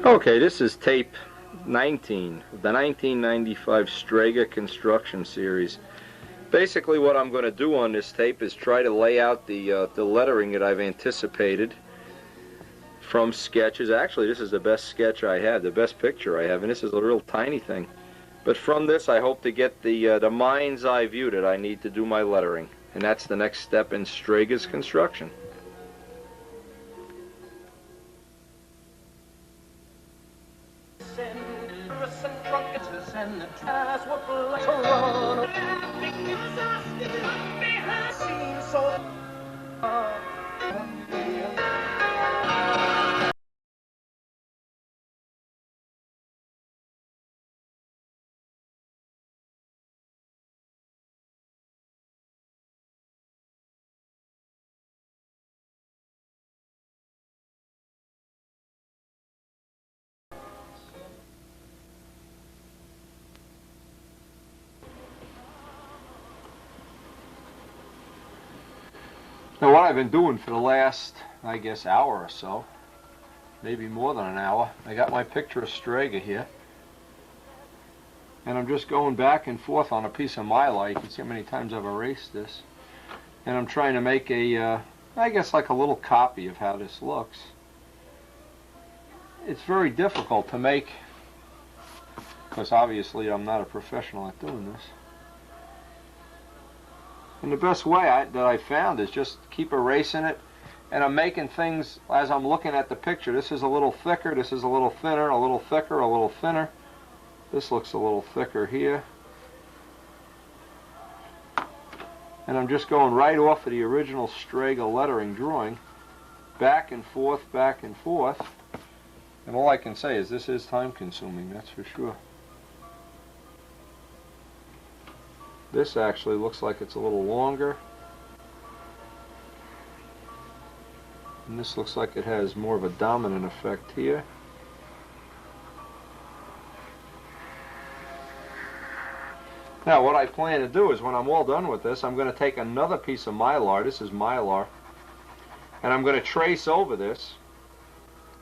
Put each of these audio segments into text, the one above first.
Okay, this is tape 19, the 1995 Strega construction series. Basically what I'm going to do on this tape is try to lay out the lettering that I've anticipated from sketches. Actually, this is the best sketch I have, the best picture I have, and this is a real tiny thing. But from this I hope to get the mind's eye view that I need to do my lettering, and that's the next step in Strega's construction. Now what I've been doing for the last, I guess, hour or so, maybe more than an hour, I got my picture of Strega here, and I'm just going back and forth on a piece of mylar. You can see how many times I've erased this, and I'm trying to make a, I guess like a little copy of how this looks. It's very difficult to make, because obviously I'm not a professional at doing this. And the best way that I found is just keep erasing it, and I'm making things as I'm looking at the picture. This is a little thicker, this is a little thinner, a little thicker, a little thinner. This looks a little thicker here. And I'm just going right off of the original Strega lettering drawing, back and forth, back and forth. And all I can say is this is time consuming, that's for sure. This actually looks like it's a little longer. And this looks like it has more of a dominant effect here. Now what I plan to do is when I'm all done with this, I'm going to take another piece of mylar, this is mylar, and I'm going to trace over this,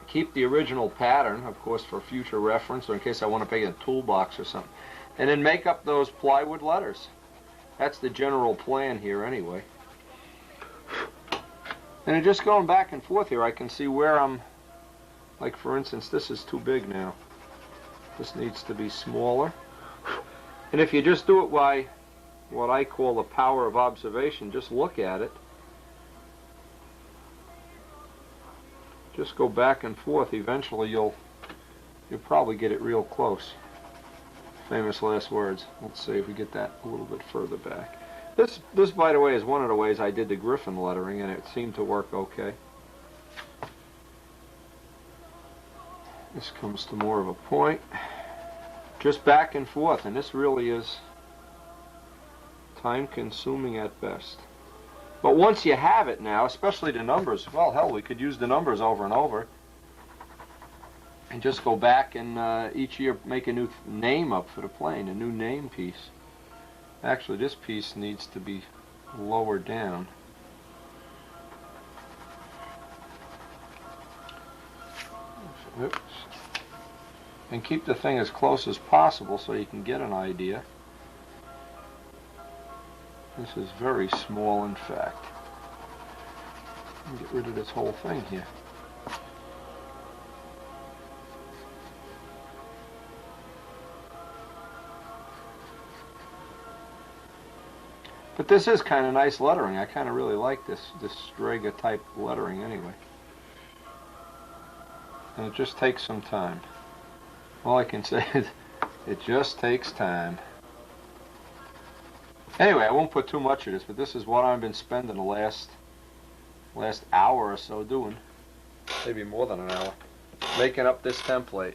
keep the original pattern, of course, for future reference or in case I want to make a toolbox or something, and then make up those plywood letters. That's the general plan here anyway. And in just going back and forth here, I can see where I'm, like for instance, this is too big now. This needs to be smaller. And if you just do it by what I call the power of observation, just look at it. Just go back and forth. Eventually you'll probably get it real close. Famous last words. Let's see if we get that a little bit further back. This, by the way, is one of the ways I did the Griffin lettering, and it seemed to work okay. This comes to more of a point. Just back and forth, and this really is time-consuming at best. But once you have it now, especially the numbers, well, hell, we could use the numbers over and over. And just go back and each year make a new name up for the plane, a new name piece. Actually, this piece needs to be lower down. Oops. And keep the thing as close as possible so you can get an idea. This is very small, in fact. Get rid of this whole thing here. But this is kind of nice lettering. I kind of really like this Strega type lettering anyway. And it just takes some time. All I can say is it just takes time. Anyway, I won't put too much of this, but this is what I've been spending the last hour or so doing. Maybe more than an hour. Making up this template.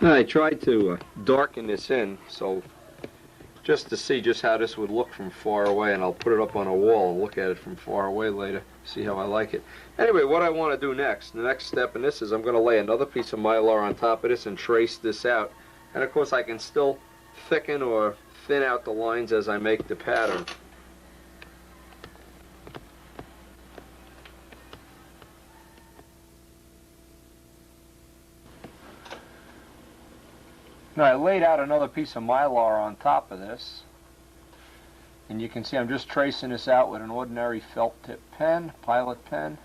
I tried to darken this in so just to see just how this would look from far away, and I'll put it up on a wall and look at it from far away later, see how I like it. Anyway, what I want to do next, the next step in this is I'm going to lay another piece of Mylar on top of this and trace this out. And of course I can still thicken or thin out the lines as I make the pattern. Now I laid out another piece of Mylar on top of this, and you can see I'm just tracing this out with an ordinary felt tip pen, pilot pen.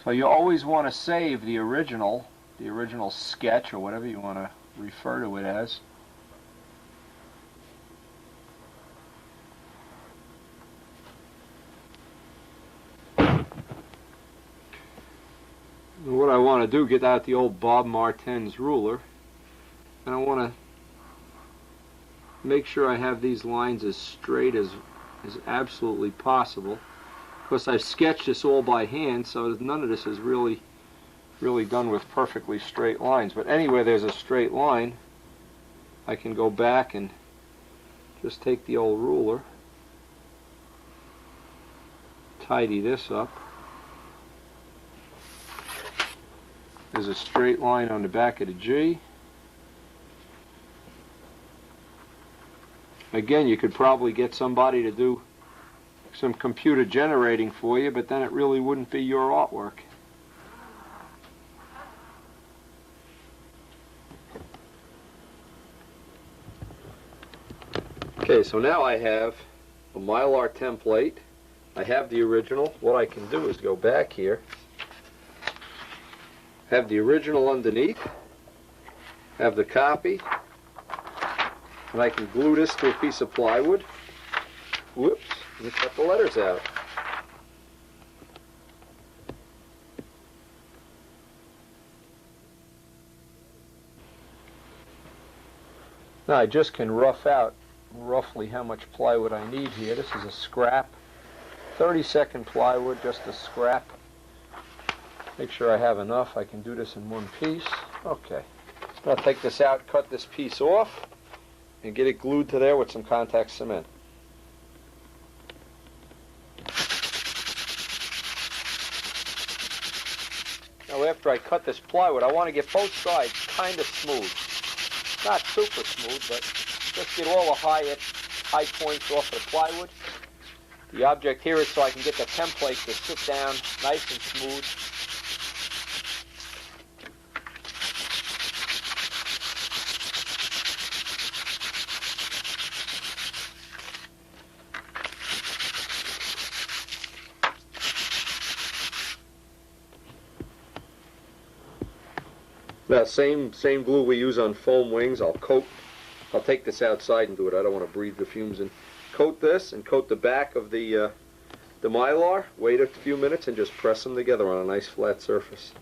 So you always want to save the original sketch, or whatever you want to refer to it as. And what I want to do, get out the old Bob Martin's ruler, and I want to make sure I have these lines as straight as absolutely possible. Of course, I've sketched this all by hand, so none of this is really done with perfectly straight lines. But anywhere there's a straight line, I can go back and just take the old ruler, tidy this up. There's a straight line on the back of the G. Again, you could probably get somebody to do some computer generating for you, but then it really wouldn't be your artwork. Okay, so now I have a Mylar template. I have the original. What I can do is go back here, have the original underneath, have the copy, and I can glue this to a piece of plywood. Whoops, and cut the letters out. Now I just can rough out roughly how much plywood I need here. This is a scrap, 30-second plywood, just a scrap. Make sure I have enough. I can do this in one piece. Okay. I'll take this out, cut this piece off, and get it glued to there with some contact cement. Now after I cut this plywood, I want to get both sides kind of smooth. Not super smooth, but just get all the high points off of the plywood. The object here is so I can get the template to sit down nice and smooth. Now, same glue we use on foam wings. I'll take this outside and do it. I don't want to breathe the fumes in. Coat this and coat the back of the Mylar. Wait a few minutes and just press them together on a nice flat surface.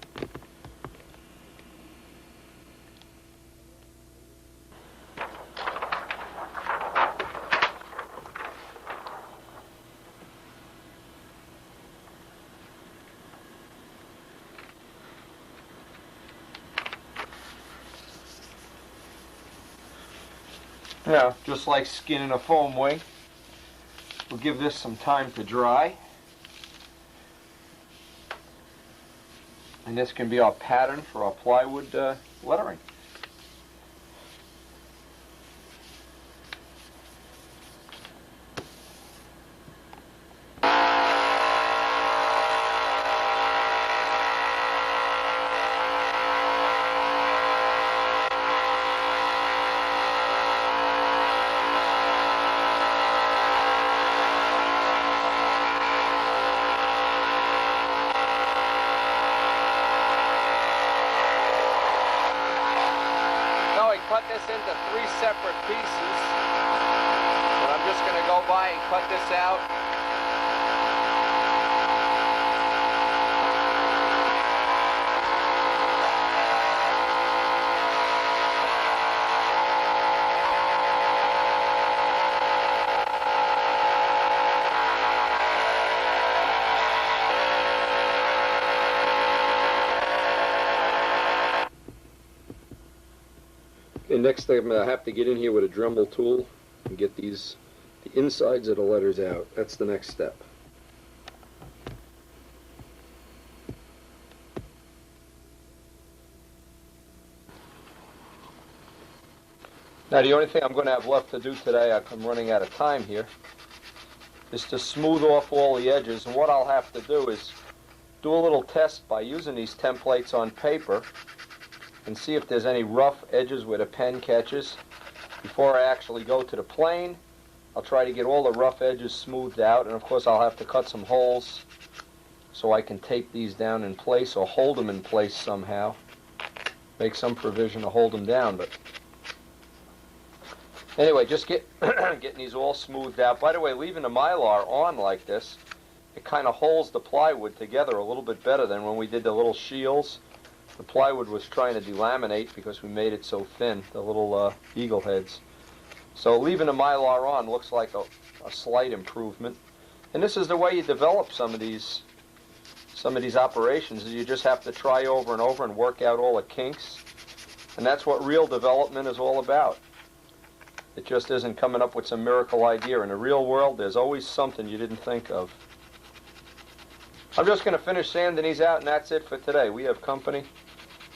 Now, just like skinning a foam wing, we'll give this some time to dry. And this can be our pattern for our plywood lettering. Cut this into 3 separate pieces, and I'm just going to go by and cut this out. next thing, I'm going to have to get in here with a Dremel tool and get the insides of the letters out. That's the next step. Now the only thing I'm going to have left to do today, I'm running out of time here, is to smooth off all the edges. And what I'll have to do is do a little test by using these templates on paper and see if there's any rough edges where the pen catches. Before I actually go to the plane, I'll try to get all the rough edges smoothed out, and of course I'll have to cut some holes so I can tape these down in place or hold them in place somehow. Make some provision to hold them down. But anyway, just getting these all smoothed out. By the way, leaving the Mylar on like this, it kind of holds the plywood together a little bit better than when we did the little shields. The plywood was trying to delaminate because we made it so thin, the little eagle heads. So leaving the Mylar on looks like a slight improvement. And this is the way you develop some of these operations, is you just have to try over and over and work out all the kinks. And that's what real development is all about. It just isn't coming up with some miracle idea. In the real world, there's always something you didn't think of. I'm just going to finish sanding these out, and that's it for today. We have company.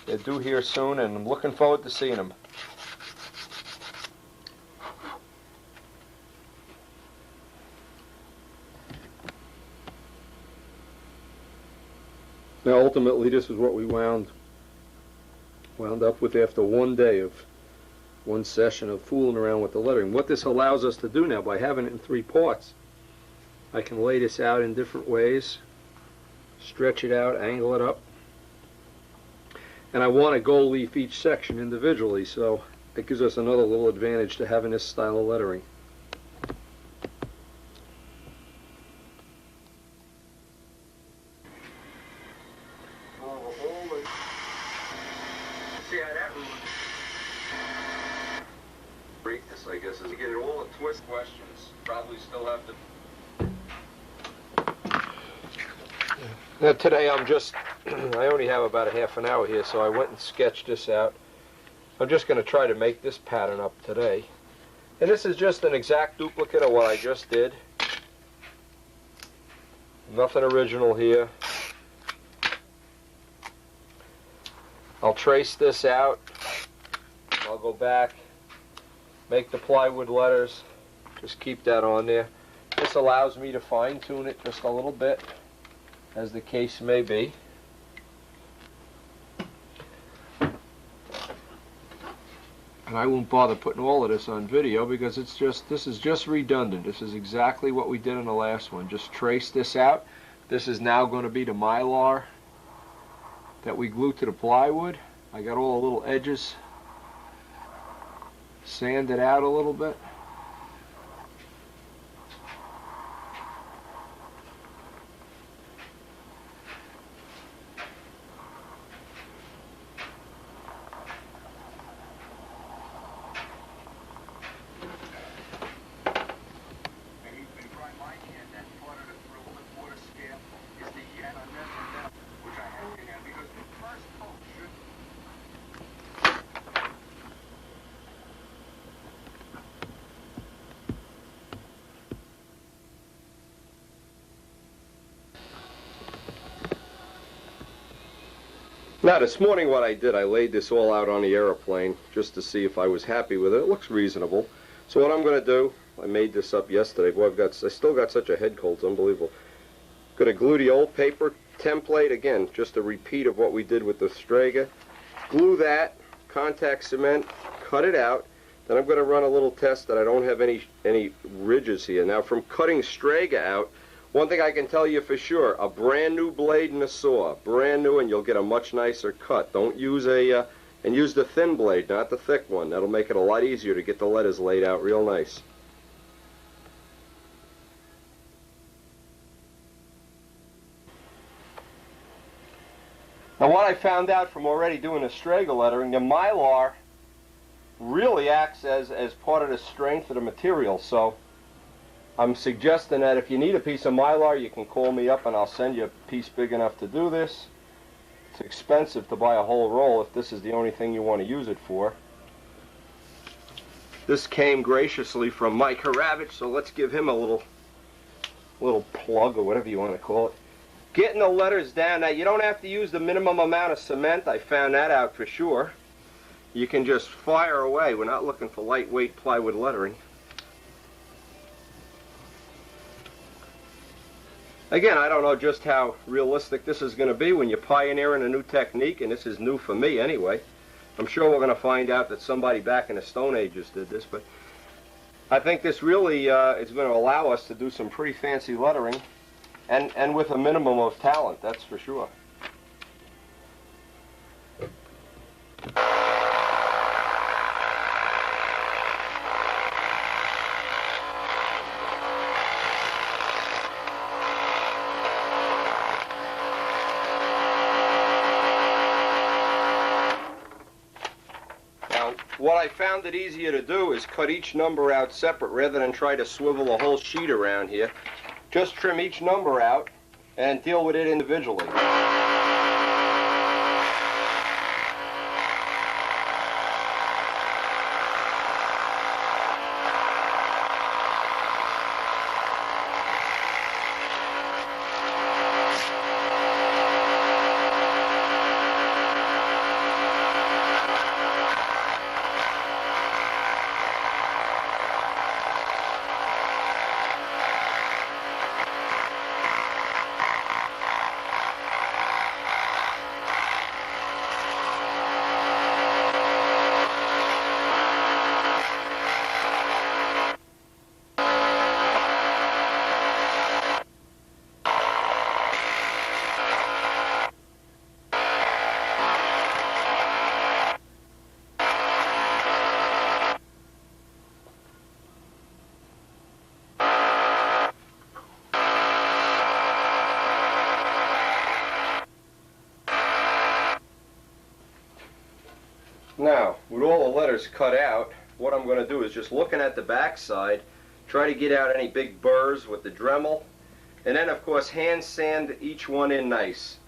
They're due here soon, and I'm looking forward to seeing them. Now, ultimately, this is what we wound up with after one day of one session of fooling around with the lettering. What this allows us to do now, by having it in 3 parts, I can lay this out in different ways, stretch it out, angle it up. And I want to gold leaf each section individually, so it gives us another little advantage to having this style of lettering. See how that break this, I guess, is to get all the twist questions. Probably still have to. Now today I only have about a half an hour here, so I went and sketched this out. I'm just going to try to make this pattern up today. And this is just an exact duplicate of what I just did. Nothing original here. I'll trace this out. I'll go back, make the plywood letters, just keep that on there. This allows me to fine-tune it just a little bit, as the case may be. And I won't bother putting all of this on video because this is just redundant. This is exactly what we did in the last one. Just trace this out. This is now going to be the Mylar that we glued to the plywood. I got all the little edges sanded out a little bit. Now this morning what I did, I laid this all out on the airplane just to see if I was happy with it. It looks reasonable. So what I'm going to do, I made this up yesterday. Boy, I still got such a head cold, it's unbelievable. Going to glue the old paper template, again, just a repeat of what we did with the Strega. Glue that, contact cement, cut it out. Then I'm going to run a little test that I don't have any ridges here. Now from cutting Strega out, one thing I can tell you for sure, a brand new blade and a saw, brand new, and you'll get a much nicer cut. Don't use and use the thin blade, not the thick one. That'll make it a lot easier to get the letters laid out real nice. Now what I found out from already doing the Strega lettering, the Mylar really acts as part of the strength of the material. So I'm suggesting that if you need a piece of Mylar, you can call me up and I'll send you a piece big enough to do this. It's expensive to buy a whole roll if this is the only thing you want to use it for. This came graciously from Mike Haravich, so let's give him a little plug, or whatever you want to call it. Getting the letters down. Now, you don't have to use the minimum amount of cement. I found that out for sure. You can just fire away. We're not looking for lightweight plywood lettering. Again, I don't know just how realistic this is going to be when you're pioneering a new technique, and this is new for me anyway. I'm sure we're going to find out that somebody back in the Stone Ages did this, but I think this really is going to allow us to do some pretty fancy lettering, and with a minimum of talent, that's for sure. What I found it easier to do is cut each number out separate rather than try to swivel a whole sheet around here. Just trim each number out and deal with it individually. Now, with all the letters cut out, what I'm going to do is just looking at the back side, try to get out any big burrs with the Dremel, and then of course hand sand each one in nice.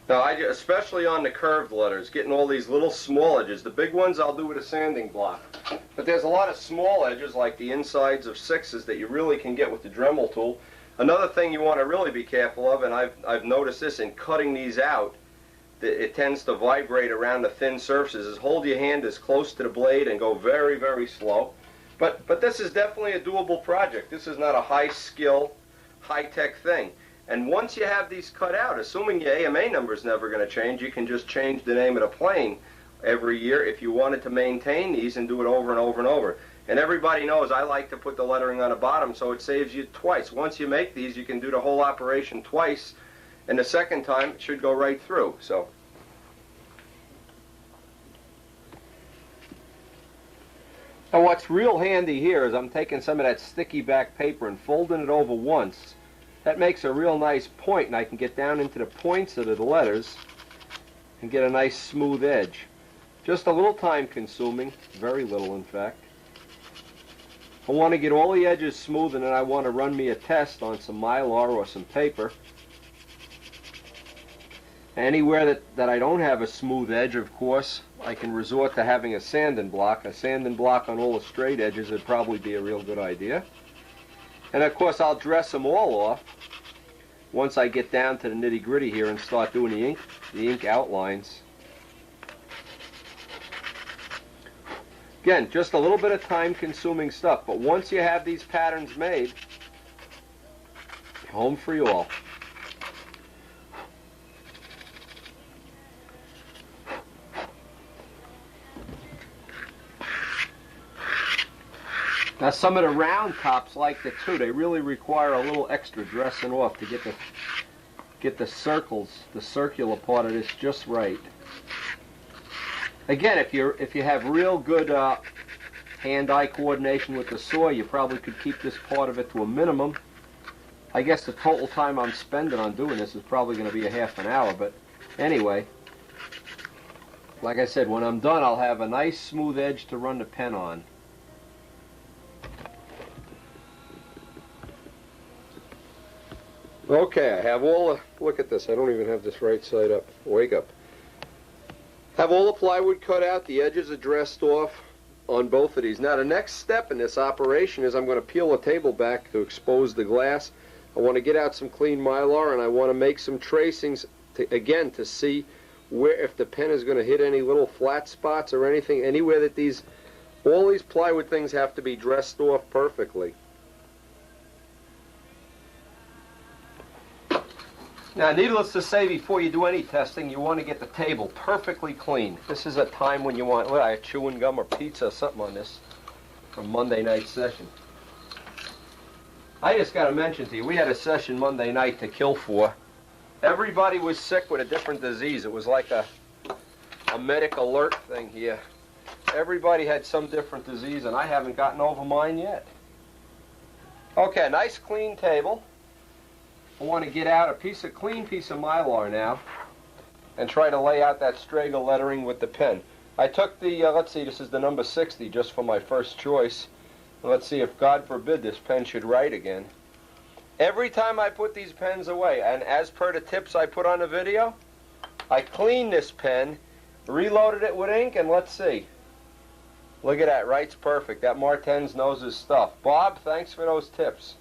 Now, especially on the curved letters, getting all these little small edges. The big ones I'll do with a sanding block. But there's a lot of small edges, like the insides of 6s, that you really can get with the Dremel tool. Another thing you want to really be careful of, and I've noticed this in cutting these out, that it tends to vibrate around the thin surfaces, is hold your hand as close to the blade and go very, very slow. But this is definitely a doable project. This is not a high-skill, high-tech thing. And once you have these cut out, assuming your AMA number is never going to change, you can just change the name of the plane every year if you wanted to maintain these and do it over and over and over. And everybody knows I like to put the lettering on the bottom, so it saves you twice. Once you make these, you can do the whole operation twice, and the second time it should go right through. So. Now what's real handy here is I'm taking some of that sticky back paper and folding it over once. That makes a real nice point, and I can get down into the points of the letters and get a nice smooth edge. Just a little time consuming, very little in fact. I want to get all the edges smooth, and then I want to run me a test on some Mylar or some paper. Anywhere that I don't have a smooth edge, of course, I can resort to having a sanding block. A sanding block on all the straight edges would probably be a real good idea. And of course I'll dress them all off once I get down to the nitty-gritty here and start doing the ink outlines. Again, just a little bit of time-consuming stuff, but once you have these patterns made, home free all. Now some of the round tops like that too. They really require a little extra dressing off to get the circles, the circular part of this just right. Again, if you have real good hand-eye coordination with the saw, you probably could keep this part of it to a minimum. I guess the total time I'm spending on doing this is probably going to be a half an hour, but anyway, like I said, when I'm done, I'll have a nice smooth edge to run the pen on. Okay, I have all the, look at this, I don't even have this right side up. Wake up. Have all the plywood cut out, the edges are dressed off on both of these. Now the next step in this operation is I'm going to peel the table back to expose the glass. I want to get out some clean Mylar, and I want to make some tracings again to see where, if the pen is going to hit any little flat spots or anything, anywhere that all these plywood things have to be dressed off perfectly. Now, needless to say, before you do any testing, you want to get the table perfectly clean. This is a time when you want, well, I had chewing gum or pizza or something on this from Monday night session. I just got to mention to you, we had a session Monday night to kill for. Everybody was sick with a different disease. It was like a medic alert thing here. Everybody had some different disease, and I haven't gotten over mine yet. Okay, nice clean table. I want to get out a clean piece of Mylar now and try to lay out that Strega lettering with the pen. I took the, let's see, this is the number 60 just for my first choice. Let's see if, God forbid, this pen should write again. Every time I put these pens away, and as per the tips I put on the video, I cleaned this pen, reloaded it with ink, and let's see. Look at that, writes perfect. That Martens knows his stuff. Bob, thanks for those tips.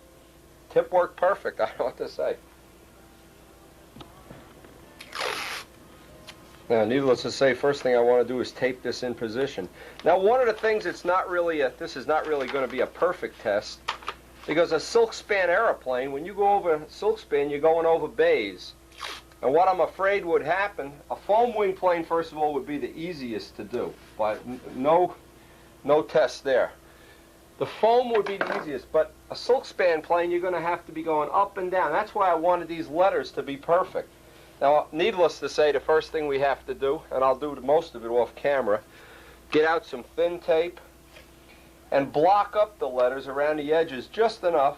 Tip worked perfect, I don't know what to say. Now, needless to say, first thing I want to do is tape this in position. Now, one of the things it's not really this is not really going to be a perfect test, because a silk span aeroplane, when you go over silk span, you're going over bays. And what I'm afraid would happen, a foam wing plane, first of all, would be the easiest to do, but no test there. The foam would be the easiest, but a silk span plane, you're going to have to be going up and down. That's why I wanted these letters to be perfect. Now, needless to say, the first thing we have to do, and I'll do most of it off camera, get out some thin tape and block up the letters around the edges just enough.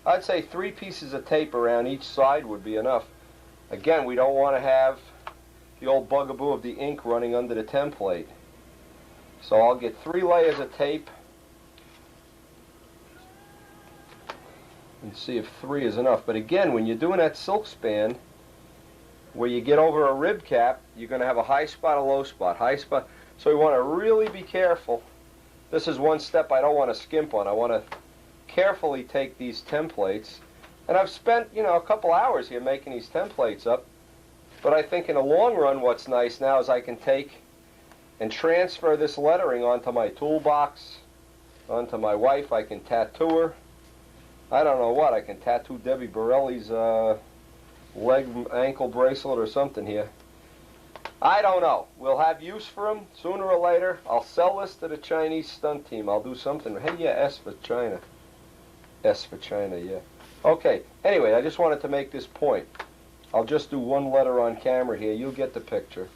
I'd say 3 pieces of tape around each side would be enough. Again, we don't want to have the old bugaboo of the ink running under the template. So I'll get 3 layers of tape and see if 3 is enough. But again, when you're doing that silk span, where you get over a rib cap, you're going to have a high spot, a low spot, high spot. So we want to really be careful. This is one step I don't want to skimp on. I want to carefully take these templates. And I've spent, a couple hours here making these templates up. But I think in the long run, what's nice now is I can take and transfer this lettering onto my toolbox, onto my wife. I can tattoo her. I don't know what. I can tattoo Debbie Borelli's leg ankle bracelet or something here. I don't know. We'll have use for them sooner or later. I'll sell this to the Chinese stunt team. I'll do something. Hey, yeah, S for China. S for China, yeah. Okay, anyway, I just wanted to make this point. I'll just do one letter on camera here. You'll get the picture.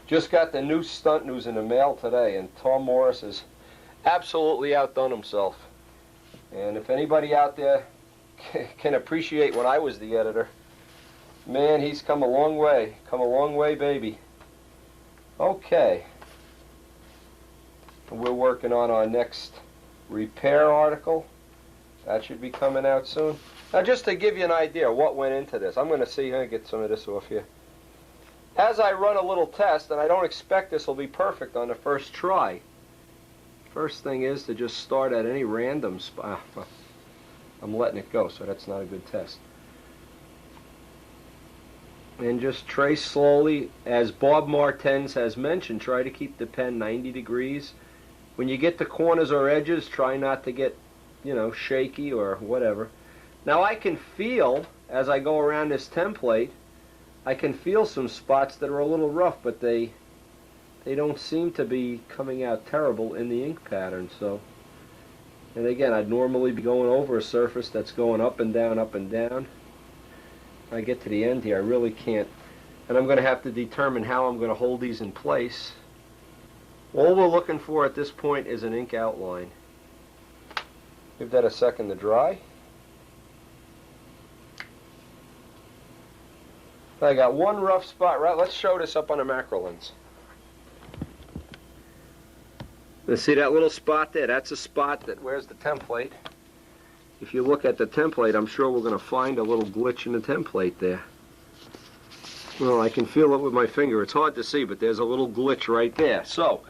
Just got the new stunt news in the mail today, and Tom Morris has absolutely outdone himself. And if anybody out there can appreciate when I was the editor, man, he's come a long way, baby. Okay. We're working on our next repair article. That should be coming out soon. Now, just to give you an idea of what went into this, I'm going to see, get some of this off here. As I run a little test, and I don't expect this will be perfect on the first try. First thing is to just start at any random spot. I'm letting it go, so that's not a good test. And just trace slowly. As Bob Martens has mentioned, try to keep the pen 90 degrees. When you get to corners or edges, try not to get, shaky or whatever. Now I can feel, as I go around this template, I can feel some spots that are a little rough, but they don't seem to be coming out terrible in the ink pattern. So, and again, I'd normally be going over a surface that's going up and down, up and down. When I get to the end here, I really can't. And I'm going to have to determine how I'm going to hold these in place. All we're looking for at this point is an ink outline. Give that a second to dry. I got one rough spot, right? Let's show this up on a macro lens. Now see that little spot there? That's a spot that, where's the template? If you look at the template, I'm sure we're going to find a little glitch in the template there. Well, I can feel it with my finger. It's hard to see, but there's a little glitch right there. So,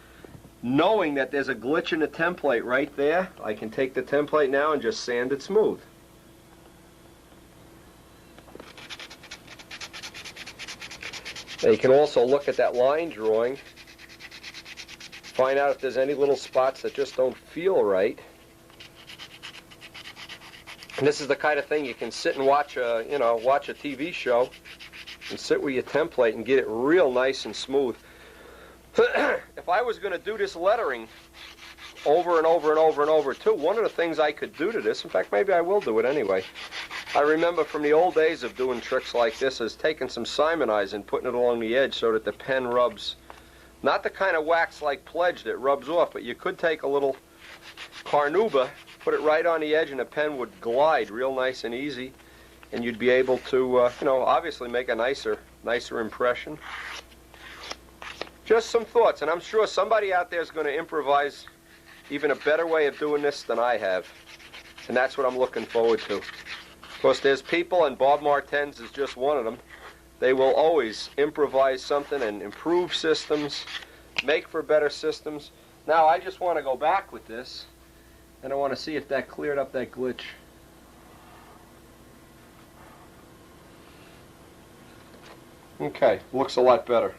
knowing that there's a glitch in the template right there, I can take the template now and just sand it smooth. Now you can also look at that line drawing, find out if there's any little spots that just don't feel right. And this is the kind of thing you can sit and watch a TV show and sit with your template and get it real nice and smooth. If I was going to do this lettering over and over and over and over too, one of the things I could do to this, in fact maybe I will do it anyway, I remember from the old days of doing tricks like this is taking some Simonize and putting it along the edge so that the pen rubs, not the kind of wax like Pledge that rubs off, but you could take a little Carnauba, put it right on the edge, and the pen would glide real nice and easy, and you'd be able to, obviously make a nicer impression. Just some thoughts, and I'm sure somebody out there is going to improvise even a better way of doing this than I have, and that's what I'm looking forward to. Of course, there's people, and Bob Martens is just one of them. They will always improvise something and improve systems, make for better systems. Now, I just want to go back with this, and I want to see if that cleared up that glitch. Okay, looks a lot better.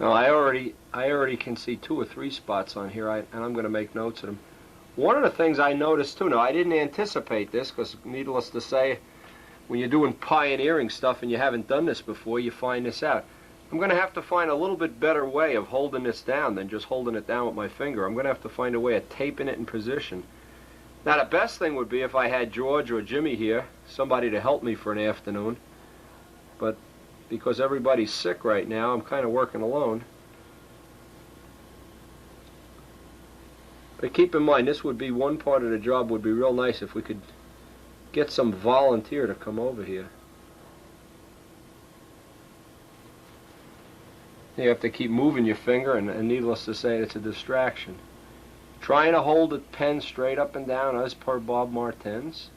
Now, I already can see 2 or 3 spots on here, and I'm going to make notes of them. One of the things I noticed too, now I didn't anticipate this, because needless to say, when you're doing pioneering stuff and you haven't done this before, you find this out. I'm going to have to find a little bit better way of holding this down than just holding it down with my finger. I'm going to have to find a way of taping it in position. Now, the best thing would be if I had George or Jimmy here, somebody to help me for an afternoon, but because everybody's sick right now, I'm kind of working alone. But keep in mind, this would be one part of the job would be real nice if we could get some volunteer to come over here. You have to keep moving your finger, and needless to say, it's a distraction. Trying to hold the pen straight up and down as per Bob Martens.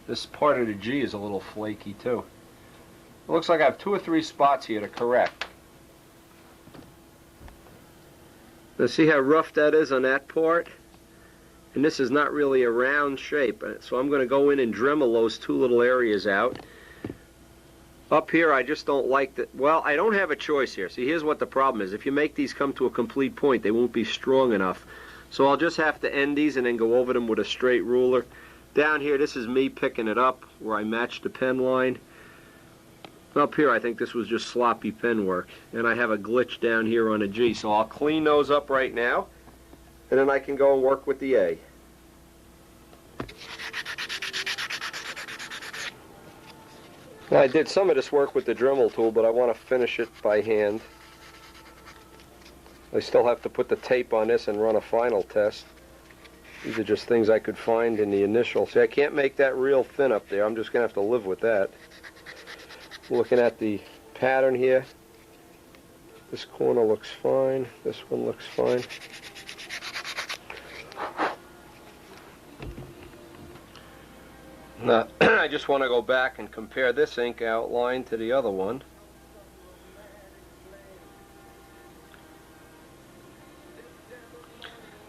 This part of the G is a little flaky too. It looks like I have 2 or 3 spots here to correct. Now see how rough that is on that part? And this is not really a round shape, so I'm going to go in and Dremel those 2 little areas out. Up here I just don't like that. Well, I don't have a choice here. See, here's what the problem is. If you make these come to a complete point, they won't be strong enough. So I'll just have to end these and then go over them with a straight ruler. Down here, this is me picking it up where I match the pen line. Up here, I think this was just sloppy pen work. And I have a glitch down here on a G. So I'll clean those up right now, and then I can go and work with the A. Now, I did some of this work with the Dremel tool, but I want to finish it by hand. I still have to put the tape on this and run a final test. These are just things I could find in the initial. See, I can't make that real thin up there. I'm just going to have to live with that. Looking at the pattern here, this corner looks fine, this one looks fine. Now, I just want to go back and compare this ink outline to the other one.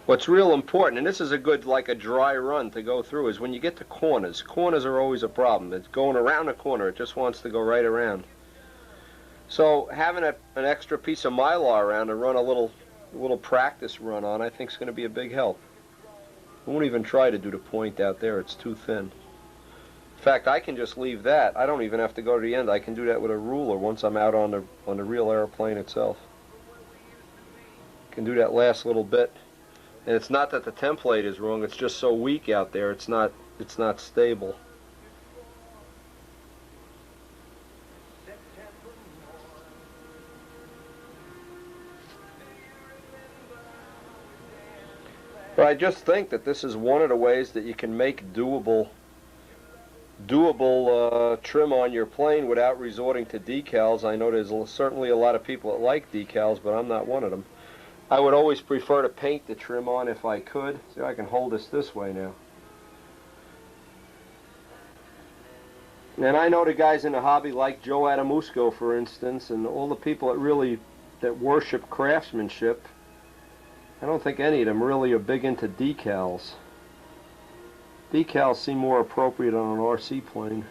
What's real important, and this is a good, like a dry run to go through, is when you get to corners. Corners are always a problem. It's going around a corner. It just wants to go right around. So having an extra piece of Mylar around to run a little practice run on, I think is going to be a big help. I won't even try to do the point out there. It's too thin. In fact, I can just leave that. I don't even have to go to the end. I can do that with a ruler once I'm out on the real airplane itself. I can do that last little bit. And it's not that the template is wrong, it's just so weak out there, it's not stable. But I just think that this is one of the ways that you can make doable trim on your plane without resorting to decals. I know there's certainly a lot of people that like decals, but I'm not one of them. I would always prefer to paint the trim on if I could. See, I can hold this way now. And I know the guys in the hobby like Joe Adamusco, for instance, and all the people that worship craftsmanship. I don't think any of them really are big into decals. Decals seem more appropriate on an RC plane.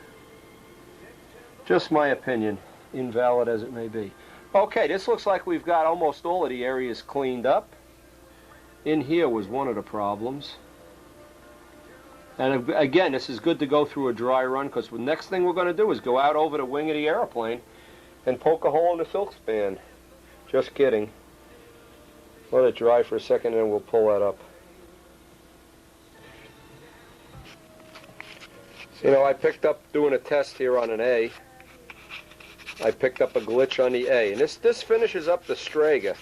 Just my opinion, invalid as it may be. Okay, this looks like we've got almost all of the areas cleaned up. In here was one of the problems. And again, this is good to go through a dry run, because the next thing we're going to do is go out over the wing of the airplane and poke a hole in the silk span. Just kidding. Let it dry for a second and then we'll pull that up. You know, I picked up doing a test here on an A. I picked up a glitch on the A, and this finishes up the Strega.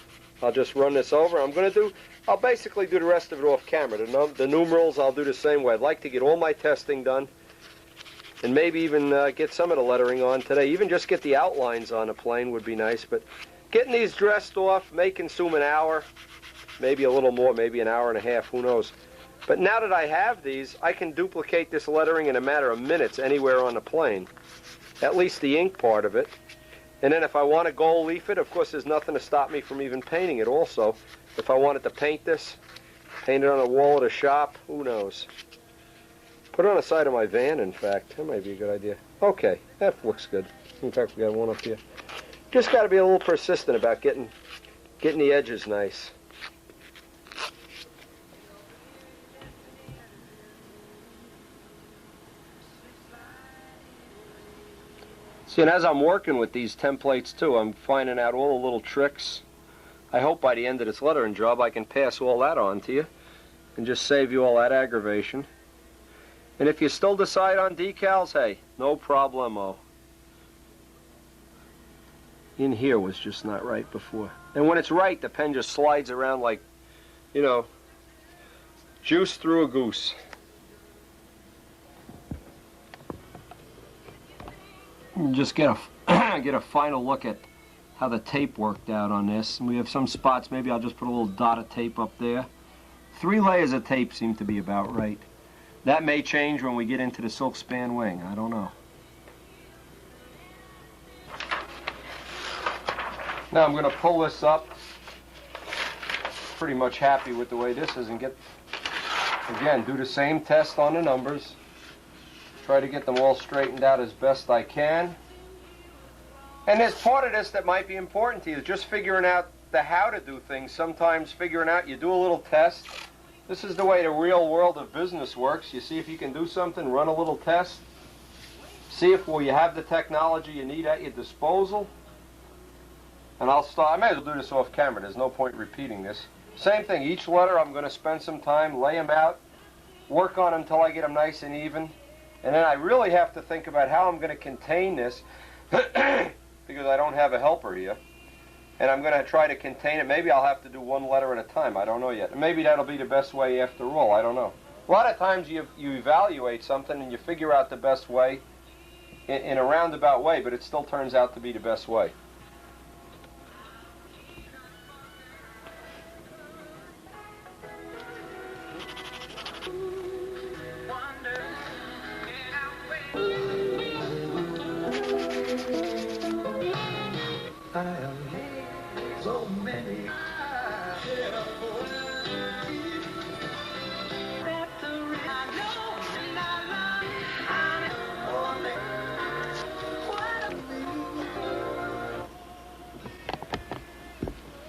I'll just run this over. I'll basically do the rest of it off camera. The numerals I'll do the same way. I'd like to get all my testing done, and maybe even get some of the lettering on today. Even just get the outlines on the plane would be nice. But getting these dressed off may consume an hour, maybe a little more, maybe an hour and a half. Who knows? But now that I have these, I can duplicate this lettering in a matter of minutes anywhere on the plane. At least the ink part of it. And then if I want to gold leaf it, of course there's nothing to stop me from even painting it also. If I wanted to paint this, paint it on the wall at a shop, who knows. Put it on the side of my van, in fact. That might be a good idea. Okay, that looks good. In fact, we got one up here. Just got to be a little persistent about getting the edges nice. See, and as I'm working with these templates too, I'm finding out all the little tricks. I hope by the end of this lettering job I can pass all that on to you and just save you all that aggravation. And if you still decide on decals, hey, no problemo. In here was just not right before. And when it's right, the pen just slides around like, you know, juice through a goose. Just get a final look at how the tape worked out on this. And we have some spots, maybe I'll just put a little dot of tape up there. 3 layers of tape seem to be about right. That may change when we get into the silk span wing. I don't know. Now I'm going to pull this up. Pretty much happy with the way this is, and again, do the same test on the numbers. Try to get them all straightened out as best I can. And there's part of this that might be important to you, just figuring out the how to do things. Sometimes figuring out, you do a little test. This is the way the real world of business works. You see if you can do something, run a little test. See if you have the technology you need at your disposal. And I'll start. I may as well do this off camera. There's no point repeating this. Same thing, each letter I'm going to spend some time, lay them out, work on them until I get them nice and even. And then I really have to think about how I'm going to contain this because I don't have a helper here. And I'm going to try to contain it. Maybe I'll have to do one letter at a time. I don't know yet. And maybe that'll be the best way after all. I don't know. A lot of times you evaluate something and you figure out the best way in a roundabout way, but it still turns out to be the best way.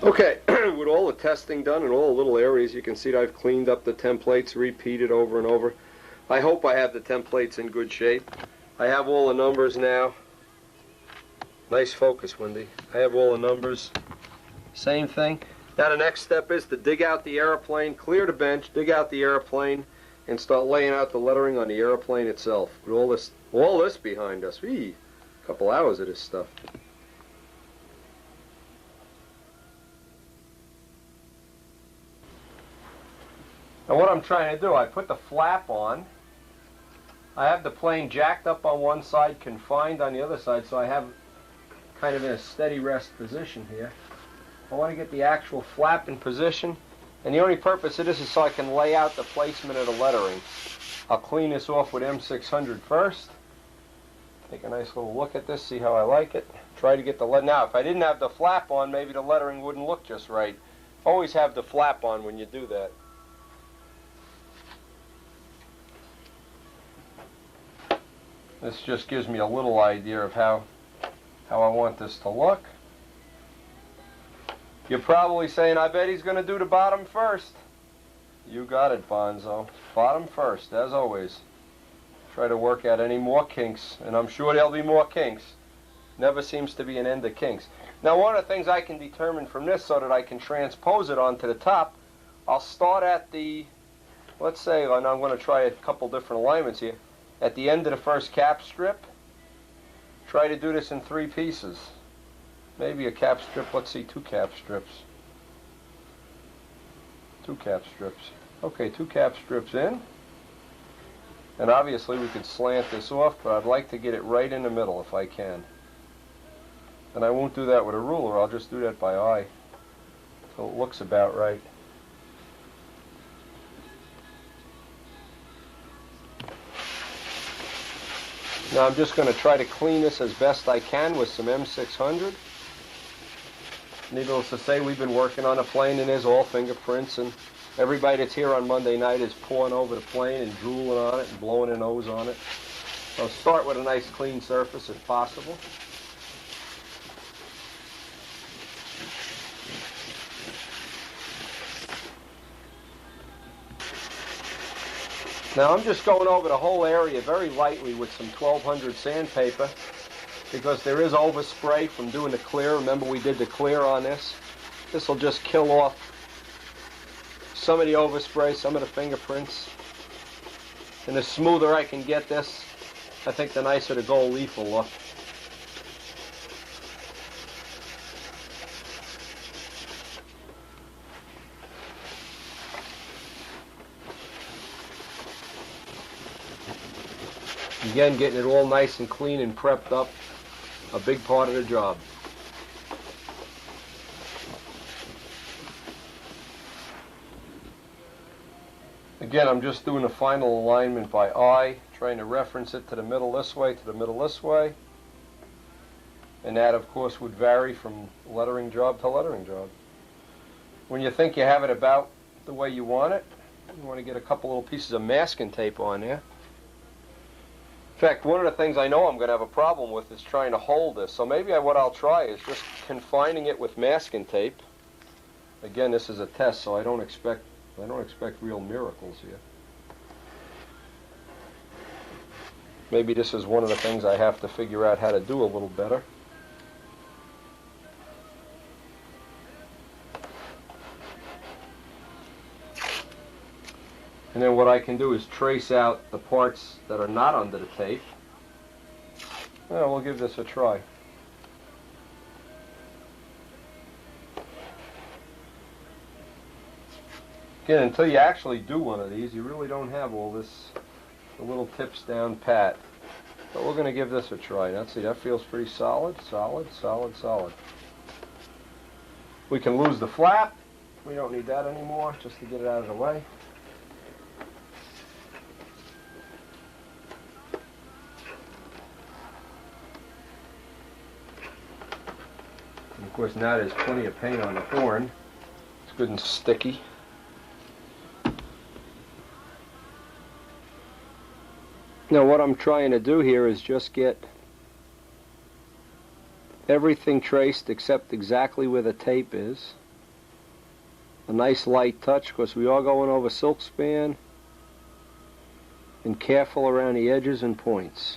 Okay, with all the testing done in all the little areas, you can see that I've cleaned up the templates, repeated over and over. I hope I have the templates in good shape. I have all the numbers now. Nice focus, Wendy. I have all the numbers. Same thing. Now the next step is to dig out the airplane, clear the bench, dig out the airplane, and start laying out the lettering on the airplane itself. With all this behind us. A couple hours of this stuff. Now what I'm trying to do, I put the flap on. I have the plane jacked up on one side, confined on the other side, so I have kind of in a steady rest position here. I want to get the actual flap in position, and the only purpose of this is so I can lay out the placement of the lettering. I'll clean this off with M600 first. Take a nice little look at this, see how I like it. Try to get the letter. Now, if I didn't have the flap on, maybe the lettering wouldn't look just right. Always have the flap on when you do that. This just gives me a little idea of how I want this to look. You're probably saying, I bet he's going to do the bottom first. You got it, Bonzo. Bottom first, as always. Try to work out any more kinks, and I'm sure there'll be more kinks. Never seems to be an end of kinks. Now, one of the things I can determine from this so that I can transpose it onto the top, I'll start at the, let's say, and I'm going to try a couple different alignments here. At the end of the first cap strip, try to do this in 3 pieces. Maybe a cap strip, let's see, 2 cap strips. 2 cap strips. Okay, 2 cap strips in. And obviously we could slant this off, but I'd like to get it right in the middle if I can. And I won't do that with a ruler, I'll just do that by eye. So it looks about right. Now I'm just going to try to clean this as best I can with some M600. Needless to say, we've been working on a plane and there's all fingerprints, and everybody that's here on Monday night is pawing over the plane and drooling on it and blowing their nose on it. So I'll start with a nice clean surface if possible. Now I'm just going over the whole area very lightly with some 1200 sandpaper because there is overspray from doing the clear. Remember, we did the clear on this. This will just kill off some of the overspray, some of the fingerprints. And the smoother I can get this, I think the nicer the gold leaf will look. Again, getting it all nice and clean and prepped up, a big part of the job. Again, I'm just doing a final alignment by eye, trying to reference it to the middle this way, to the middle this way. And that, of course, would vary from lettering job to lettering job. When you think you have it about the way you want it, you want to get a couple little pieces of masking tape on there. In fact, one of the things I know I'm going to have a problem with is trying to hold this. So maybe what I'll try is just confining it with masking tape. Again, this is a test, so I don't expect real miracles here. Maybe this is one of the things I have to figure out how to do a little better. And then what I can do is trace out the parts that are not under the tape. Well, we'll give this a try. Again, until you actually do one of these, you really don't have all this, the little tips down pat. But we're going to give this a try. Now, see, that feels pretty solid, solid, solid, solid. We can lose the flap. We don't need that anymore, just to get it out of the way. And of course, now there's plenty of paint on the horn. It's good and sticky. Now what I'm trying to do here is just get everything traced except exactly where the tape is. A nice light touch, because we are going over silk span, and careful around the edges and points.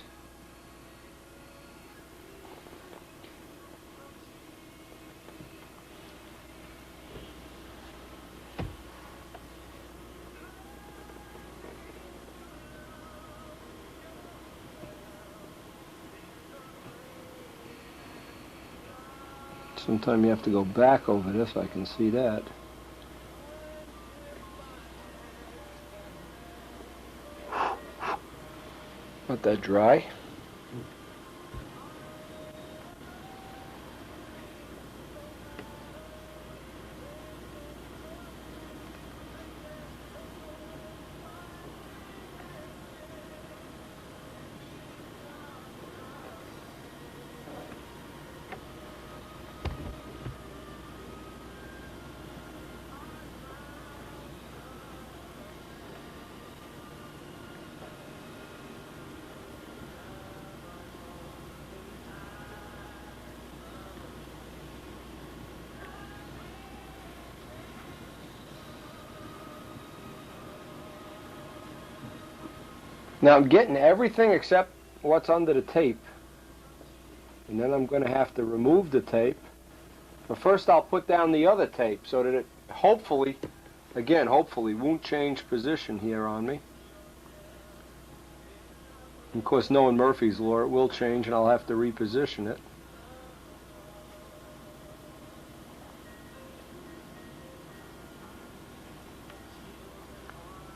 Sometimes you have to go back over this, I can see that. Let that dry. Now I'm getting everything except what's under the tape. And then I'm going to have to remove the tape. But first I'll put down the other tape so that it hopefully won't change position here on me. Of course, knowing Murphy's Law, it will change and I'll have to reposition it.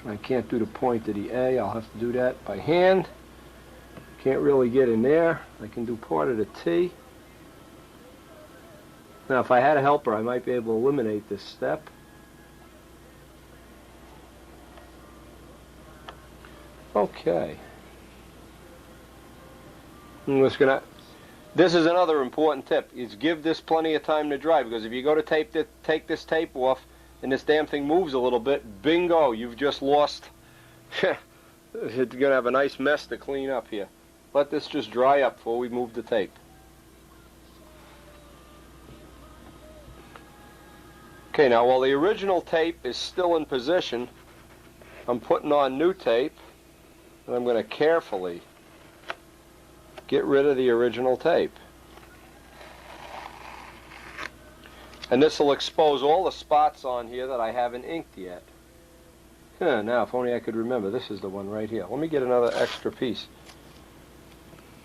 I can't do the point of the A. I'll have to do that by hand. Can't really get in there. I can do part of the T. Now, if I had a helper, I might be able to eliminate this step. Okay. This is another important tip, is give this plenty of time to dry, because if you go to take this tape off and this damn thing moves a little bit, bingo, you've just lost. You're going to have a nice mess to clean up here. Let this just dry up before we move the tape. Okay, now while the original tape is still in position, I'm putting on new tape, and I'm going to carefully get rid of the original tape. And this will expose all the spots on here that I haven't inked yet. Now, if only I could remember, this is the one right here. Let me get another extra piece.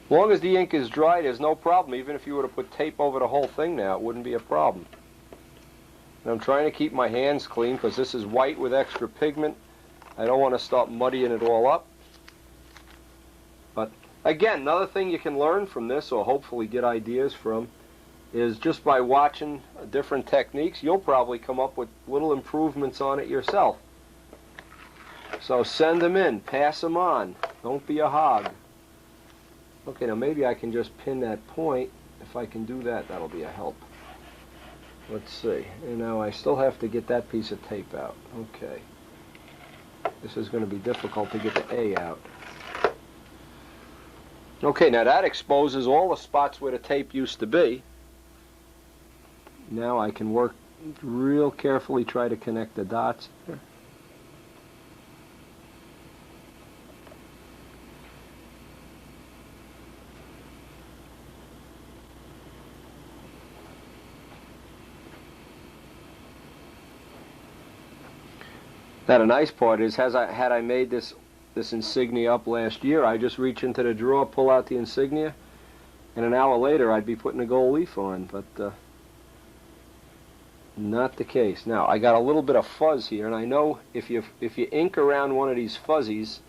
As long as the ink is dry, there's no problem. Even if you were to put tape over the whole thing now, it wouldn't be a problem. And I'm trying to keep my hands clean because this is white with extra pigment. I don't want to start muddying it all up. But again, another thing you can learn from this, or hopefully get ideas from, is just by watching different techniques, you'll probably come up with little improvements on it yourself. So send them in, pass them on, don't be a hog. Okay, now maybe I can just pin that point. If I can do that, that'll be a help. Let's see, and now I still have to get that piece of tape out. Okay. This is going to be difficult to get the A out. Okay, now that exposes all the spots where the tape used to be. Now I can work real carefully, try to connect the dots here. Now the nice part is, had I made this insignia up last year, I just reach into the drawer, pull out the insignia, and an hour later I'd be putting a gold leaf on, but not the case. Now I got a little bit of fuzz here, and I know if you ink around one of these fuzzies,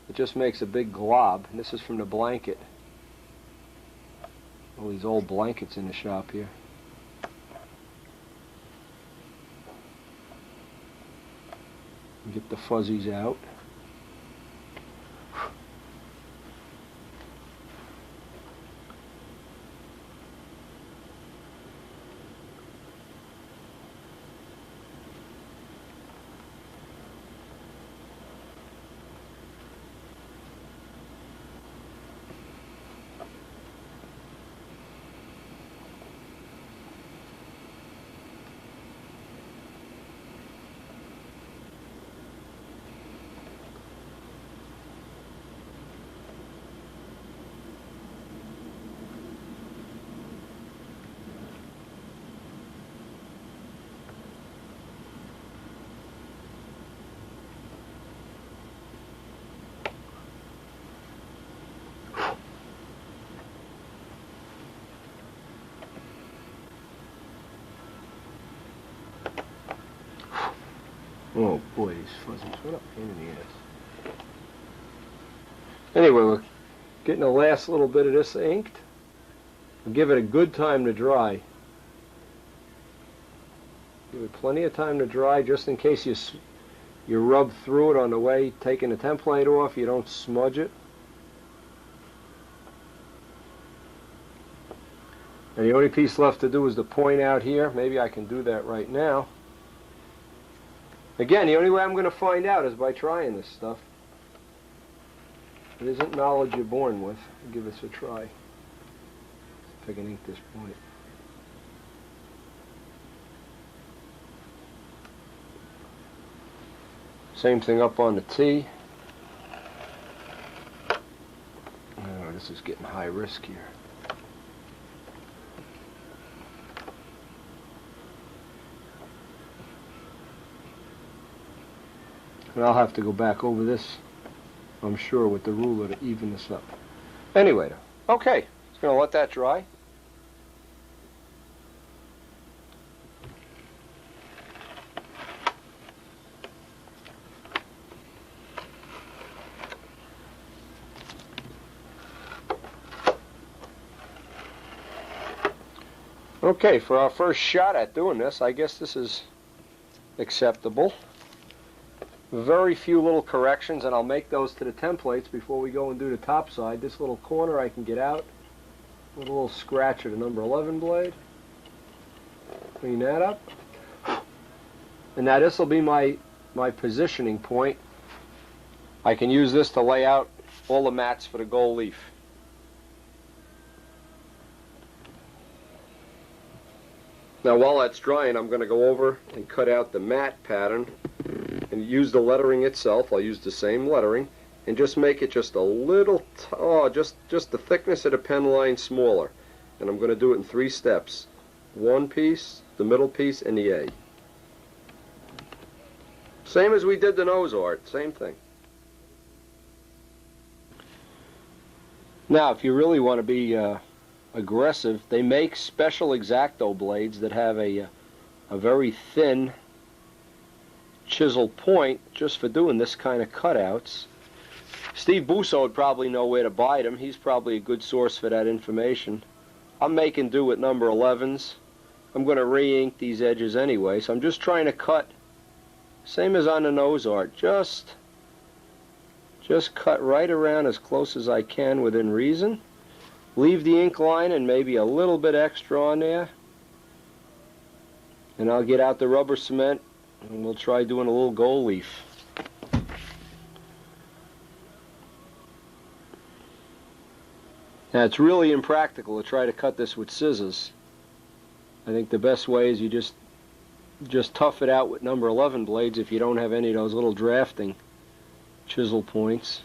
it just makes a big glob. And this is from the blanket. All these old blankets in the shop here. Get the fuzzies out. Oh boy, these fuzzies, what a pain in the ass. Anyway, Getting the last little bit of this inked. Give it a good time to dry. Give it plenty of time to dry, just in case you rub through it on the way taking the template off, you don't smudge it. And the only piece left to do is the point out here. Maybe I can do that right now. Again, the only way I'm going to find out is by trying this stuff. It isn't knowledge you're born with. Give this a try. See if I can ink this point. Same thing up on the T. Oh, this is getting high risk here. And I'll have to go back over this, I'm sure, with the ruler to even this up. Anyway, okay, just going to let that dry. Okay, for our first shot at doing this, I guess this is acceptable. Very few little corrections, and I'll make those to the templates before we go and do the top side. This little corner I can get out with a little scratch of the number 11 blade. Clean that up. And now this will be my positioning point. I can use this to lay out all the mats for the gold leaf. Now while that's drying, I'm going to go over and cut out the mat pattern and use the lettering itself. I'll use the same lettering and just make it just a little, just the thickness of the pen line smaller. And I'm going to do it in 3 steps. One piece, the middle piece, and the A. Same as we did the nose art, same thing. Now if you really want to be aggressive, they make special X-Acto blades that have a very thin chisel point just for doing this kind of cutouts. Steve Busso would probably know where to buy them. He's probably a good source for that information. I'm making do with number 11s. I'm going to re-ink these edges anyway, so I'm just trying to cut, same as on the nose art, just cut right around as close as I can within reason. Leave the ink line and maybe a little bit extra on there. And I'll get out the rubber cement and we'll try doing a little gold leaf. Now it's really impractical to try to cut this with scissors. I think the best way is you just tough it out with number 11 blades if you don't have any of those little drafting chisel points.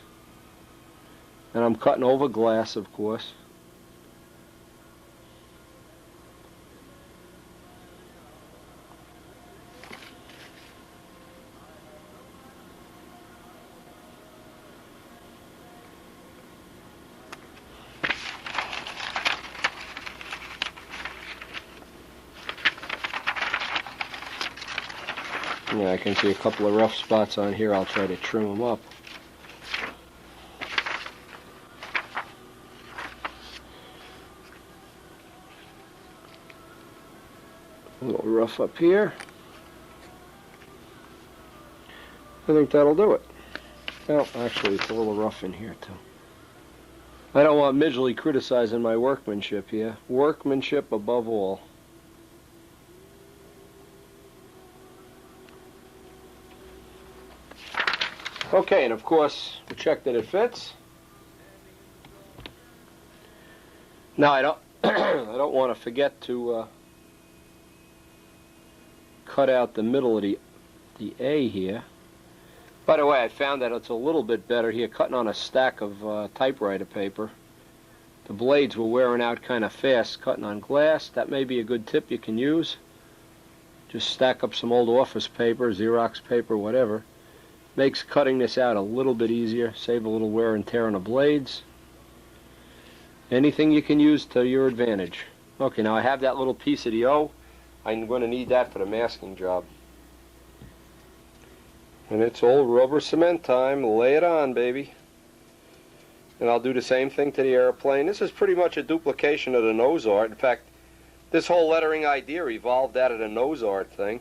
And I'm cutting over glass, of course. Yeah, I can see a couple of rough spots on here. I'll try to trim them up. A little rough up here. I think that'll do it. Well, actually, it's a little rough in here, too. I don't want Midgley criticizing my workmanship here. Workmanship above all. Okay, and of course, we check that it fits. Now, I don't I don't want to forget to cut out the middle of the A here. By the way, I found that it's a little bit better here, cutting on a stack of typewriter paper. The blades were wearing out kind of fast, cutting on glass. That may be a good tip you can use. Just stack up some old office paper, Xerox paper, whatever. Makes cutting this out a little bit easier, save a little wear and tear on the blades. Anything you can use to your advantage. Okay, now I have that little piece of the O. I'm going to need that for the masking job. And it's old rubber cement time. Lay it on, baby. And I'll do the same thing to the airplane. This is pretty much a duplication of the nose art. In fact, this whole lettering idea evolved out of the nose art thing.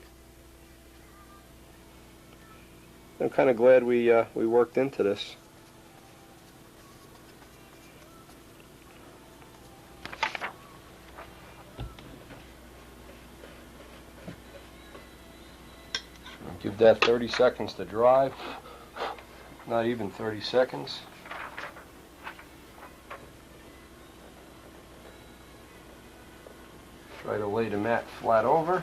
I'm kind of glad we worked into this. Give that 30 seconds to dry. Not even 30 seconds. Try to lay the mat flat over.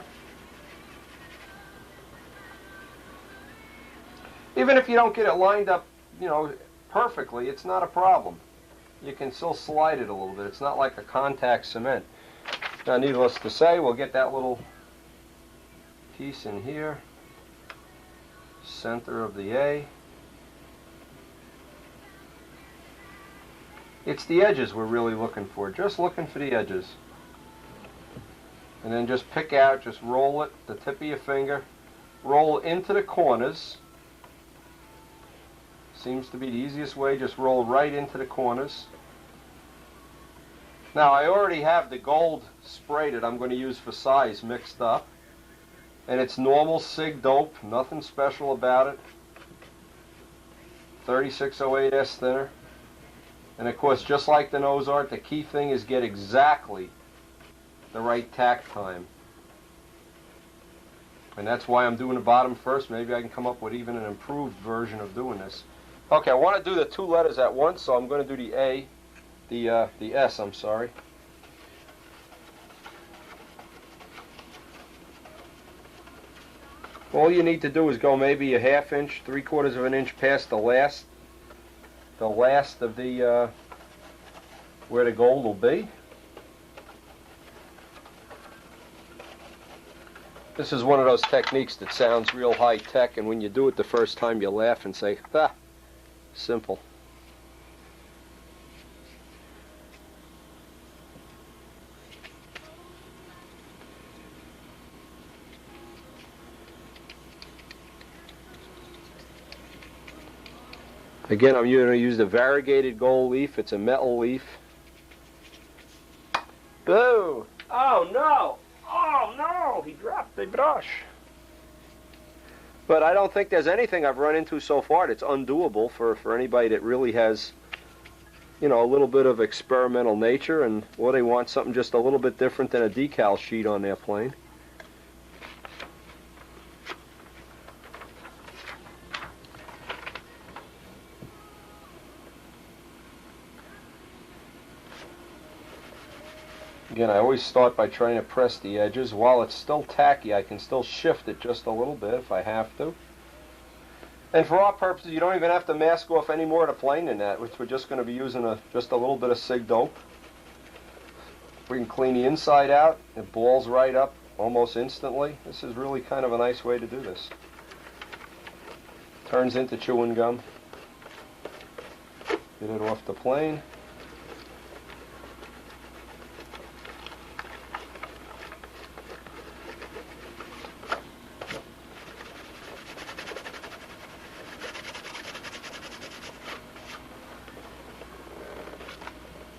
Even if you don't get it lined up, perfectly, it's not a problem. You can still slide it a little bit. It's not like a contact cement. Now, needless to say, we'll get that little piece in here. Center of the A. It's the edges we're really looking for. Just looking for the edges. And then just pick out, just roll it, the tip of your finger. Roll into the corners. Seems to be the easiest way, just roll right into the corners. Now I already have the gold spray that I'm going to use for size mixed up. And it's normal SIG dope, nothing special about it. 3608S thinner. And of course, just like the nose art, the key thing is get exactly the right tack time. And that's why I'm doing the bottom first. Maybe I can come up with even an improved version of doing this. Okay, I want to do the two letters at once, so I'm going to do the A, the S, I'm sorry. All you need to do is go maybe a ½ inch, 3/4 of an inch past the last of the where the gold will be. This is one of those techniques that sounds real high tech, and when you do it the first time, you laugh and say, "Ah, simple." Again, I'm going to use the variegated gold leaf. It's a metal leaf. Boo! Oh no! Oh no! He dropped the brush. But I don't think there's anything I've run into so far that's undoable for anybody that really has, a little bit of experimental nature, and they want something just a little bit different than a decal sheet on their plane. Again, I always start by trying to press the edges. While it's still tacky, I can still shift it just a little bit if I have to. And for our purposes, you don't even have to mask off any more of the plane than that, which we're just going to be using just a little bit of SIG dope. We can clean the inside out. It balls right up almost instantly. This is really kind of a nice way to do this. Turns into chewing gum. Get it off the plane.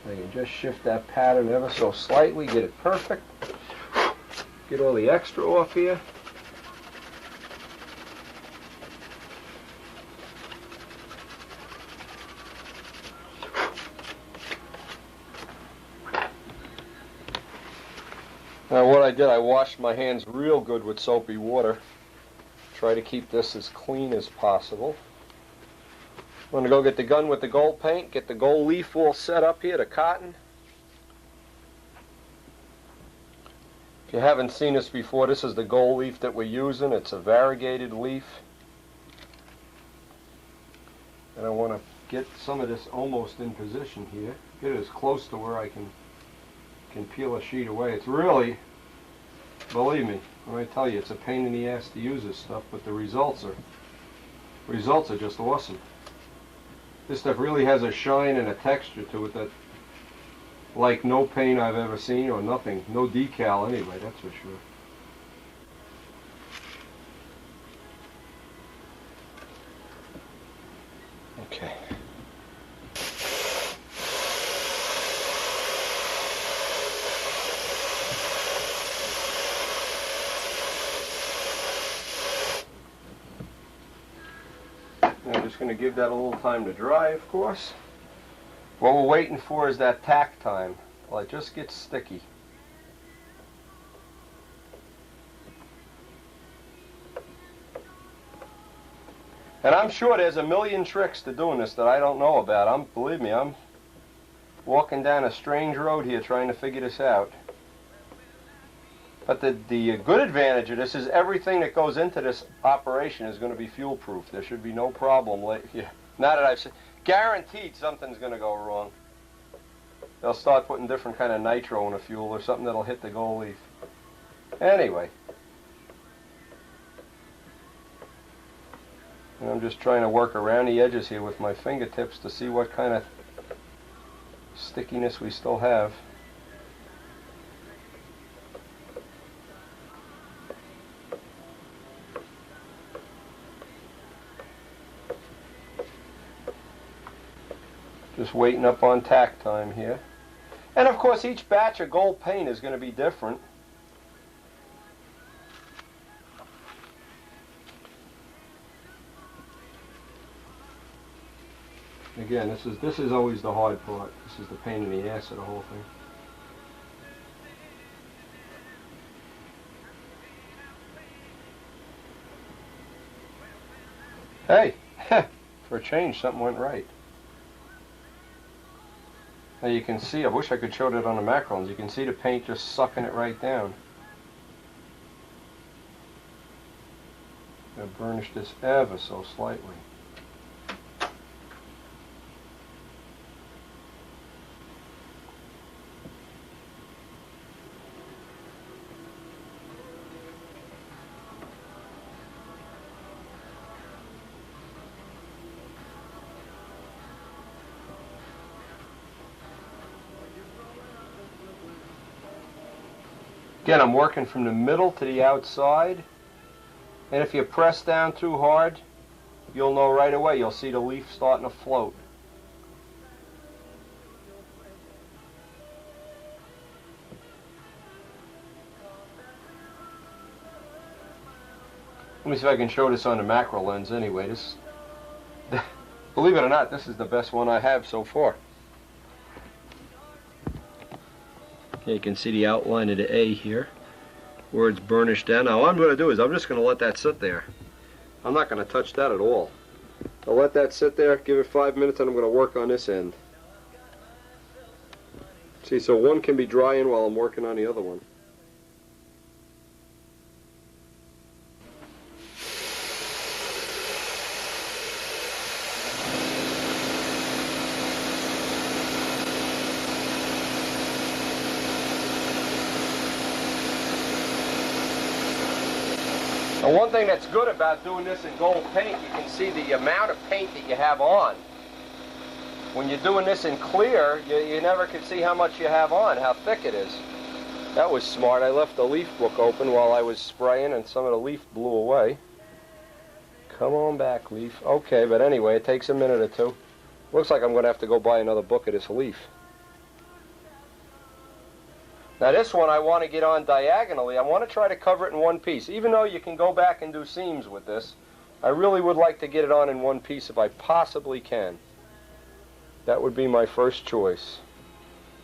I can just shift that pattern ever so slightly, get it perfect. Get all the extra off here. Now what I did, I washed my hands real good with soapy water. Try to keep this as clean as possible. I'm going to go get the gun with the gold paint, get the gold leaf all set up here, the cotton. If you haven't seen this before, this is the gold leaf that we're using. It's a variegated leaf. And I want to get some of this almost in position here. Get it as close to where I can peel a sheet away. It's really, believe me, when I tell you, it's a pain in the ass to use this stuff, but the results are just awesome. This stuff really has a shine and a texture to it that, like no paint I've ever seen, or nothing, no decal anyway, that's for sure. Okay. I'm just going to give that a little time to dry, of course. What we're waiting for is that tack time. Well, it just gets sticky. And I'm sure there's a million tricks to doing this that I don't know about. Believe me, I'm walking down a strange road here trying to figure this out. But the good advantage of this is everything that goes into this operation is going to be fuel proof. There should be no problem. Now that I've said, guaranteed something's going to go wrong. They'll start putting different kind of nitro in the fuel or something that'll hit the gold leaf. Anyway. And I'm just trying to work around the edges here with my fingertips to see what kind of stickiness we still have. Just waiting up on tack time here. And of course each batch of gold paint is going to be different. Again, this is always the hard part. This is the pain in the ass of the whole thing. Hey, for a change, something went right. Now you can see, I wish I could show that on the macarons, you can see the paint just sucking it right down. I'm going to burnish this ever so slightly. Again, I'm working from the middle to the outside, and if you press down too hard, you'll know right away. You'll see the leaf starting to float. Let me see if I can show this on the macro lens anyway. This, believe it or not, this is the best one I have so far. You can see the outline of the A here, where it's burnished down. Now what I'm going to do is I'm just going to let that sit there. I'm not going to touch that at all. I'll let that sit there, give it 5 minutes, and I'm going to work on this end. See, so one can be drying while I'm working on the other one. And one thing that's good about doing this in gold paint, you can see the amount of paint that you have on. When you're doing this in clear, you never can see how much you have on, how thick it is. That was smart. I left the leaf book open while I was spraying and some of the leaf blew away. Come on back, leaf. Okay, but anyway, it takes a minute or two. Looks like I'm going to have to go buy another book of this leaf. Now this one I want to get on diagonally. I want to try to cover it in one piece. Even though you can go back and do seams with this, I really would like to get it on in one piece if I possibly can. That would be my first choice.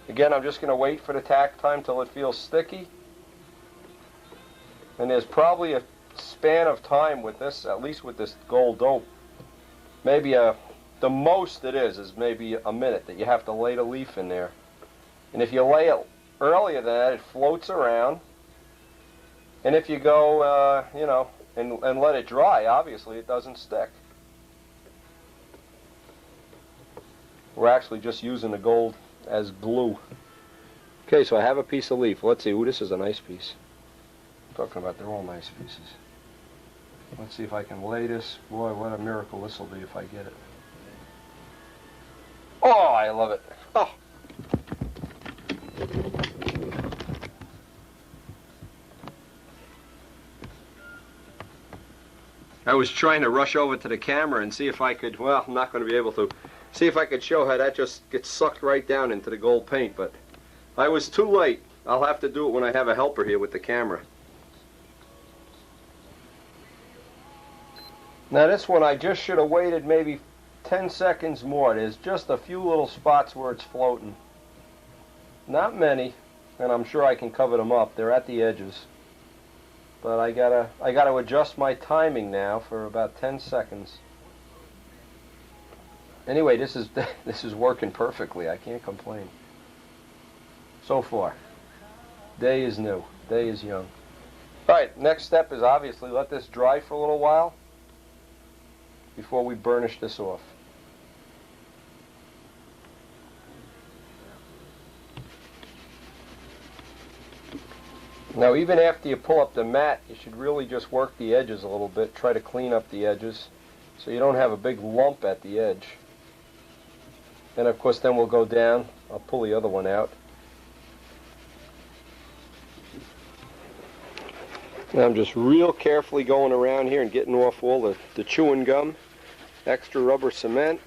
Again, I'm just going to wait for the tack time till it feels sticky. And there's probably a span of time with this, at least with this gold dope. Maybe the most it is maybe a minute that you have to lay the leaf in there. And if you lay it earlier than that, it floats around. And if you go, you know, and let it dry, obviously it doesn't stick. We're actually just using the gold as glue. Okay, so I have a piece of leaf. Let's see. Ooh, this is a nice piece. I'm talking about they're all nice pieces. Let's see if I can lay this. Boy, what a miracle this will be if I get it. Oh, I love it. Oh. I was trying to rush over to the camera and see if I could, well, I'm not going to be able to, see if I could show how that just gets sucked right down into the gold paint, but I was too late. I'll have to do it when I have a helper here with the camera. Now this one I just should have waited maybe 10 seconds more. There's just a few little spots where it's floating. Not many, and I'm sure I can cover them up. They're at the edges. But I gotta adjust my timing now for about 10 seconds. Anyway, this is working perfectly. I can't complain. So far. Day is new. Day is young. Alright, next step is obviously let this dry for a little while before we burnish this off. Now even after you pull up the mat, you should really just work the edges a little bit. Try to clean up the edges so you don't have a big lump at the edge. And of course then we'll go down. I'll pull the other one out. Now I'm just real carefully going around here and getting off all the chewing gum, extra rubber cement.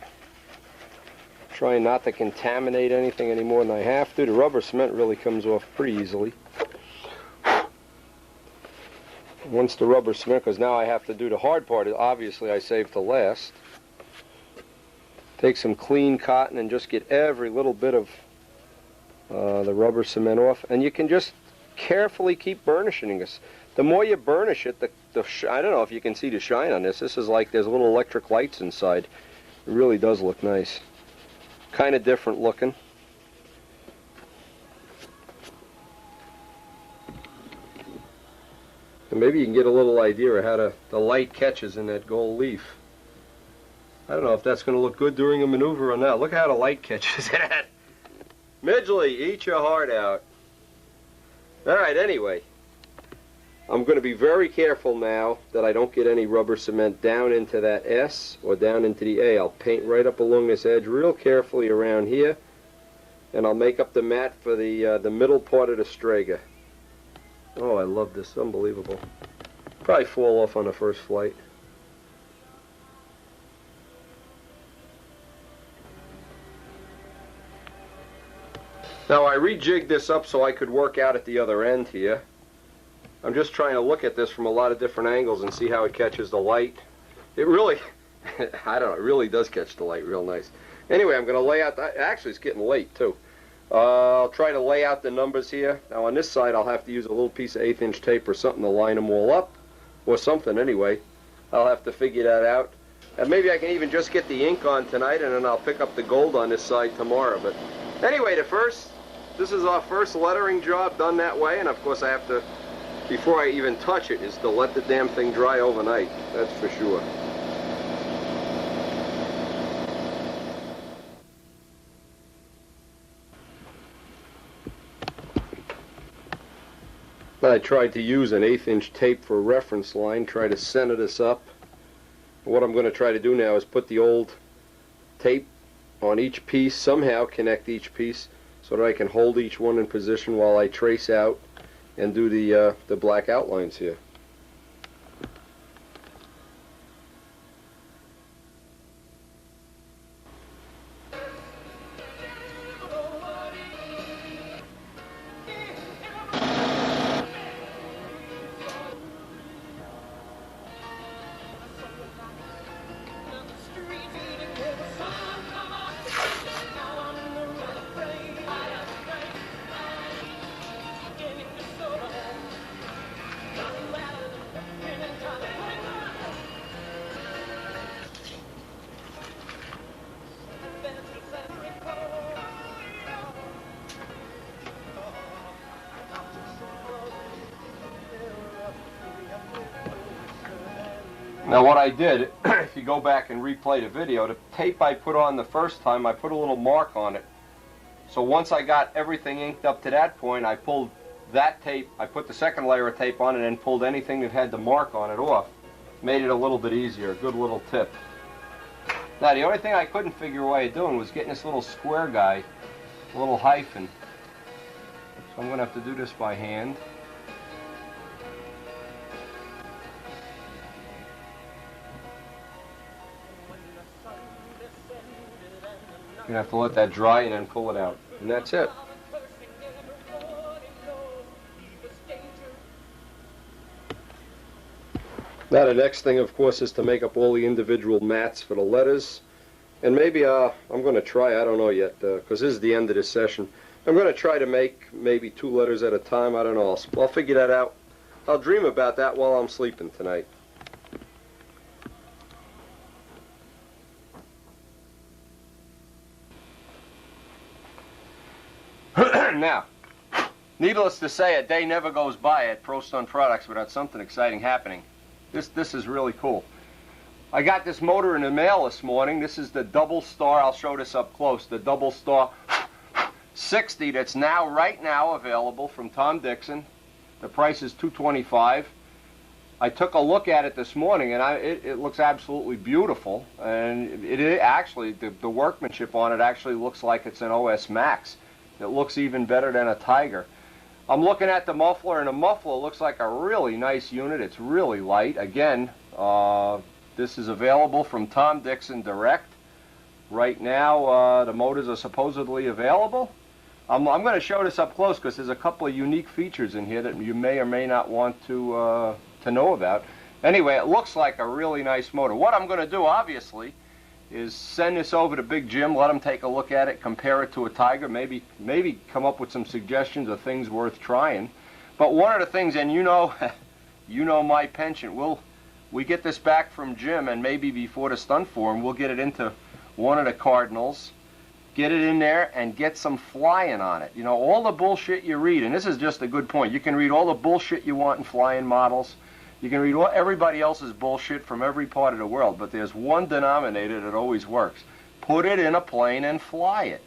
Trying not to contaminate anything any more than I have to. The rubber cement really comes off pretty easily. Once the rubber cement, because now I have to do the hard part, obviously I saved to last. Take some clean cotton and just get every little bit of the rubber cement off. And you can just carefully keep burnishing this. The more you burnish it, I don't know if you can see the shine on this. This is like there's little electric lights inside. It really does look nice. Kind of different looking. And maybe you can get a little idea of how the light catches in that gold leaf. I don't know if that's going to look good during a maneuver or not. Look how the light catches in it. Midgley, eat your heart out. Alright, anyway. I'm going to be very careful now that I don't get any rubber cement down into that S or down into the A. I'll paint right up along this edge real carefully around here. And I'll make up the mat for the middle part of the Strega. Oh, I love this. Unbelievable. Probably fall off on the first flight. Now I rejigged this up so I could work out at the other end here. I'm just trying to look at this from a lot of different angles and see how it catches the light. It really, I don't know, it really does catch the light real nice. Anyway, I'm going to lay out, actually it's getting late too. I'll try to lay out the numbers here. Now on this side I'll have to use a little piece of 1/8 inch tape or something to line them all up. Or something anyway. I'll have to figure that out. And maybe I can even just get the ink on tonight and then I'll pick up the gold on this side tomorrow. But anyway, this is our first lettering job done that way. And of course I have to, before I even touch it, is to let the damn thing dry overnight. That's for sure. I tried to use an 1/8 inch tape for a reference line, try to center this up. What I'm going to try to do now is put the old tape on each piece, somehow connect each piece so that I can hold each one in position while I trace out and do the black outlines here. Now what I did, if you go back and replay the video, the tape I put on the first time, I put a little mark on it. So once I got everything inked up to that point, I pulled that tape, I put the second layer of tape on it and pulled anything that had the mark on it off. Made it a little bit easier, a good little tip. Now the only thing I couldn't figure a way of doing was getting this little square guy, a little hyphen. So I'm going to have to do this by hand. You're going to have to let that dry and then pull it out. And that's it. Now the next thing, of course, is to make up all the individual mats for the letters. And maybe I'm going to try, I don't know yet, because this is the end of this session. I'm going to try to make maybe 2 letters at a time. I don't know. I'll figure that out. I'll dream about that while I'm sleeping tonight. Now, needless to say, a day never goes by at ProStun Products without something exciting happening. This is really cool. I got this motor in the mail this morning. This is the Double Star. I'll show this up close. The Double Star 60 that's right now available from Tom Dixon. The price is $225. I took a look at it this morning, and it looks absolutely beautiful. And it actually, the workmanship on it actually looks like it's an OS Max. It looks even better than a Tiger. I'm looking at the muffler, and the muffler looks like a really nice unit. It's really light. Again, this is available from Tom Dixon direct. Right now, the motors are supposedly available. I'm going to show this up close because there's a couple of unique features in here that you may or may not want to know about. Anyway, it looks like a really nice motor. What I'm going to do, obviously, is send this over to Big Jim, let him take a look at it, compare it to a Tiger, maybe come up with some suggestions of things worth trying. But one of the things, and you know my penchant, we get this back from Jim, and maybe before the stunt forum, we'll get it into one of the Cardinals, get it in there, and get some flying on it. You know, all the bullshit you read, and this is just a good point, you can read all the bullshit you want in flying models. You can read everybody else's bullshit from every part of the world, but there's one denominator that always works. Put it in a plane and fly it.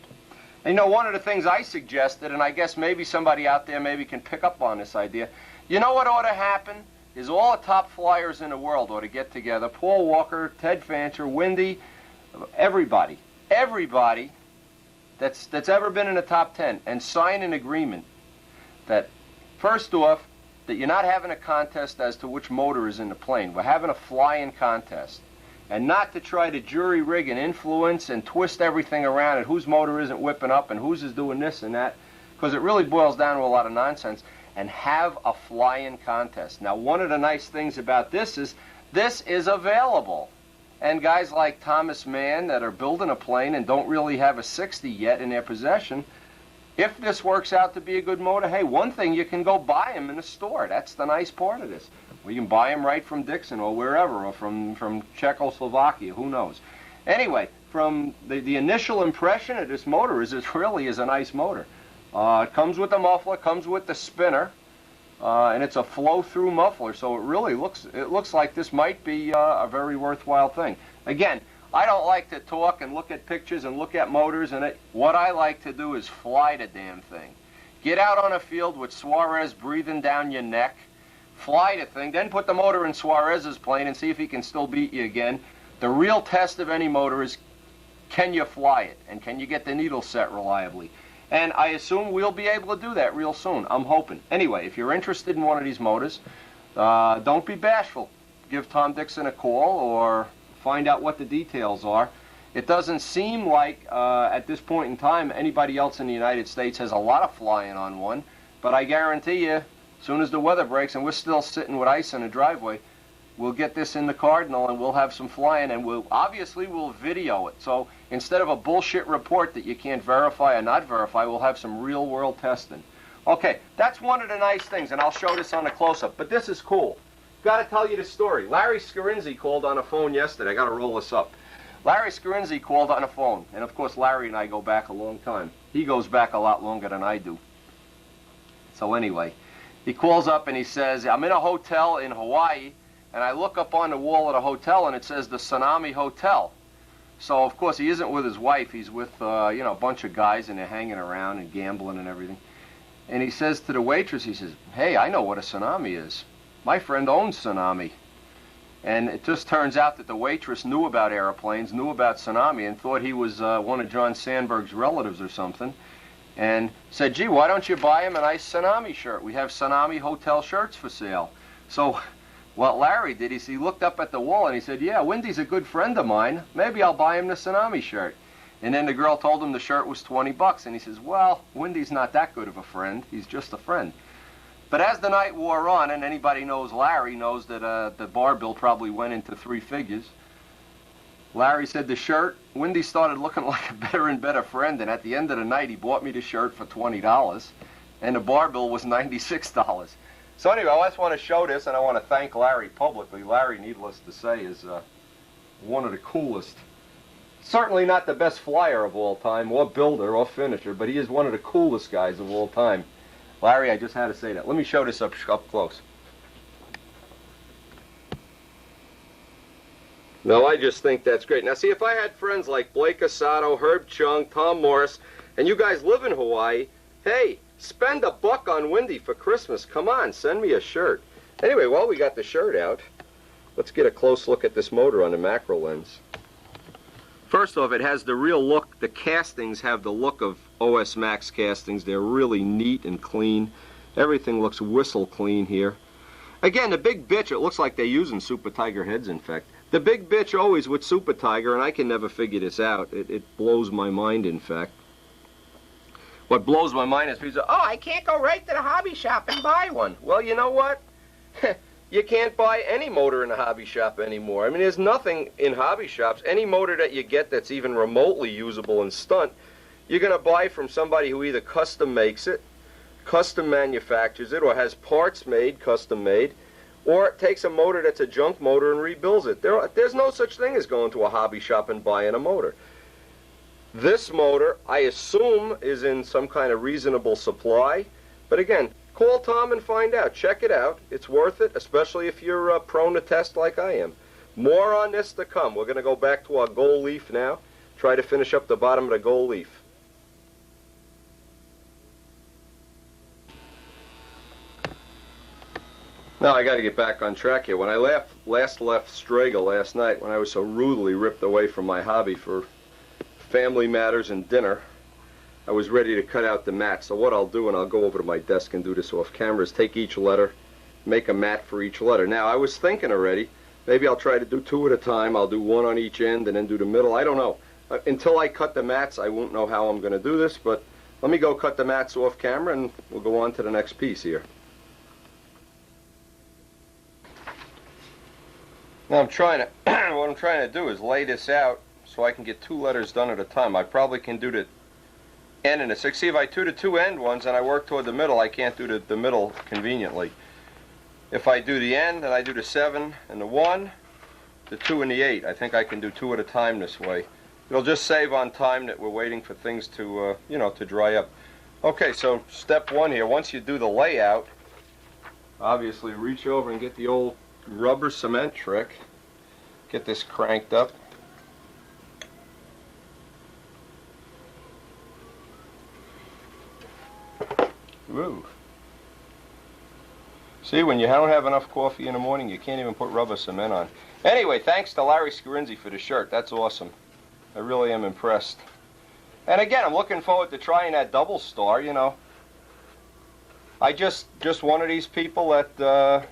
And you know, one of the things I suggested, and I guess maybe somebody out there maybe can pick up on this idea, you know what ought to happen? Is all the top flyers in the world ought to get together. Paul Walker, Ted Fancher, Wendy, everybody that's ever been in the top 10, and sign an agreement that, first off, that you're not having a contest as to which motor is in the plane. We're having a flying contest. And not to try to jury rig and influence and twist everything around and whose motor isn't whipping up and whose is doing this and that, because it really boils down to a lot of nonsense, and have a flying contest. Now, one of the nice things about this is available. And guys like Thomas Mann that are building a plane and don't really have a 60 yet in their possession, if this works out to be a good motor, hey, one thing, you can go buy them in a store. That's the nice part of this. We can buy them right from Dixon or wherever, or from Czechoslovakia, who knows. Anyway, from the initial impression of this motor is it really is a nice motor. It comes with the muffler, comes with the spinner, and it's a flow-through muffler, so it really looks like this might be a very worthwhile thing. Again, I don't like to talk and look at pictures and look at motors, and what I like to do is fly the damn thing. Get out on a field with Suarez breathing down your neck, fly the thing, then put the motor in Suarez's plane and see if he can still beat you again. The real test of any motor is, can you fly it, and can you get the needle set reliably? And I assume we'll be able to do that real soon. I'm hoping. Anyway, if you're interested in one of these motors, don't be bashful. Give Tom Dixon a call or find out what the details are. It doesn't seem like, at this point in time, anybody else in the United States has a lot of flying on one, but I guarantee you, as soon as the weather breaks and we're still sitting with ice in the driveway, we'll get this in the Cardinal and we'll have some flying, and we'll video it. So instead of a bullshit report that you can't verify or not verify, we'll have some real world testing. Okay, that's one of the nice things, and I'll show this on a close-up, but this is cool. Got to tell you the story. Larry Scarinzi called on the phone yesterday. I got to roll this up. Larry Scarinzi called on the phone, and of course Larry and I go back a long time. He goes back a lot longer than I do. So anyway, he calls up and he says, I'm in a hotel in Hawaii, and I look up on the wall of the hotel and it says the Tsunami Hotel. So of course he isn't with his wife. He's with a bunch of guys, and they're hanging around and gambling and everything. And he says to the waitress, he says, hey, I know what a tsunami is. My friend owns Tsunami. And it just turns out that the waitress knew about airplanes, knew about Tsunami, and thought he was one of John Sandberg's relatives or something, and said, gee, why don't you buy him a nice Tsunami shirt? We have Tsunami Hotel shirts for sale. So what Larry did is he looked up at the wall and he said, yeah, Wendy's a good friend of mine. Maybe I'll buy him the Tsunami shirt. And then the girl told him the shirt was $20, and he says, well, Wendy's not that good of a friend. He's just a friend. But as the night wore on, and anybody knows Larry knows that the bar bill probably went into 3 figures. Larry said the shirt, Wendy started looking like a better and better friend, and at the end of the night he bought me the shirt for $20, and the bar bill was $96. So anyway, I just want to show this, and I want to thank Larry publicly. Larry, needless to say, is one of the coolest. Certainly not the best flyer of all time, or builder, or finisher, but he is one of the coolest guys of all time. Larry, I just had to say that. Let me show this up close. No, I just think that's great. Now, see, if I had friends like Blake Asado, Herb Chung, Tom Morris, and you guys live in Hawaii, hey, spend $1 on Wendy for Christmas. Come on, send me a shirt. Anyway, while we got the shirt out, let's get a close look at this motor on the macro lens. First off, it has the real look. The castings have the look of OS Max castings. They're really neat and clean. Everything looks whistle clean here. Again, the big bitch, it looks like they're using Super Tiger heads, in fact. The big bitch always with Super Tiger, and I can never figure this out. It blows my mind, in fact. What blows my mind is people say, oh, I can't go right to the hobby shop and buy one. Well, you know what? You can't buy any motor in a hobby shop anymore. I mean, there's nothing in hobby shops. Any motor that you get that's even remotely usable in stunt, you're going to buy from somebody who either custom makes it, custom manufactures it, or has parts made, custom made, or it takes a motor that's a junk motor and rebuilds it. There's no such thing as going to a hobby shop and buying a motor. This motor, I assume, is in some kind of reasonable supply, but again, call Tom and find out. Check it out. It's worth it, especially if you're prone to test like I am. More on this to come. We're going to go back to our gold leaf now. Try to finish up the bottom of the gold leaf. Now I got to get back on track here. When I last left Strega last night, when I was so rudely ripped away from my hobby for family matters and dinner, I was ready to cut out the mat. So what I'll do, and I'll go over to my desk and do this off camera, is take each letter, make a mat for each letter. Now, I was thinking already, maybe I'll try to do 2 at a time. I'll do 1 on each end and then do the middle. I don't know. Until I cut the mats, I won't know how I'm going to do this, but let me go cut the mats off camera and we'll go on to the next piece here. Now what I'm trying to do is lay this out so I can get 2 letters done at a time. I probably can do the end and the 6. See, if I do the 2 end ones and I work toward the middle, I can't do the middle conveniently. If I do the end and I do the 7 and the 1, the 2 and the 8, I think I can do 2 at a time this way. It'll just save on time that we're waiting for things to, to dry up. Okay, so step 1 here. Once you do the layout, obviously reach over and get the old rubber cement trick. Get this cranked up. Ooh. See, when you don't have enough coffee in the morning, you can't even put rubber cement on. Anyway, thanks to Larry Scarinzi for the shirt. That's awesome. I really am impressed. And again, I'm looking forward to trying that double star, you know. I just one of these people that,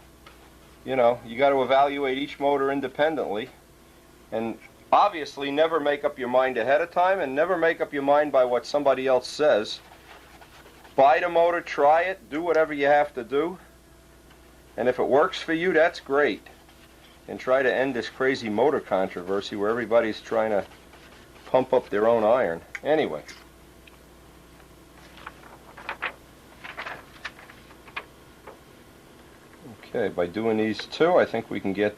you got to evaluate each motor independently. And obviously never make up your mind ahead of time, and never make up your mind by what somebody else says. Buy the motor, try it, do whatever you have to do. And if it works for you, that's great. And try to end this crazy motor controversy where everybody's trying to pump up their own iron. Anyway. Okay, by doing these 2, I think we can get,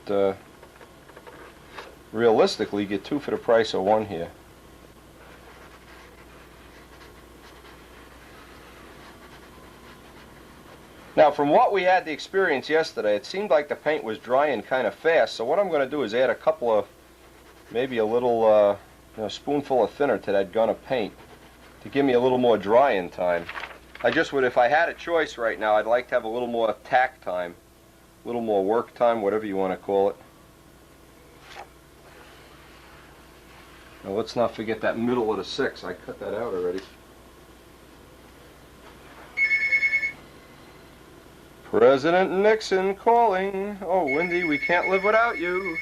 realistically, get 2 for the price of 1 here. Now, from what we had the experience yesterday, it seemed like the paint was drying kind of fast, so what I'm going to do is add a couple of, maybe a little spoonful of thinner to that gun of paint to give me a little more drying time. I just would, if I had a choice right now, I'd like to have a little more tack time, a little more work time, whatever you want to call it. Now, let's not forget that middle of the 6. I cut that out already. President Nixon calling. Oh, Wendy, we can't live without you.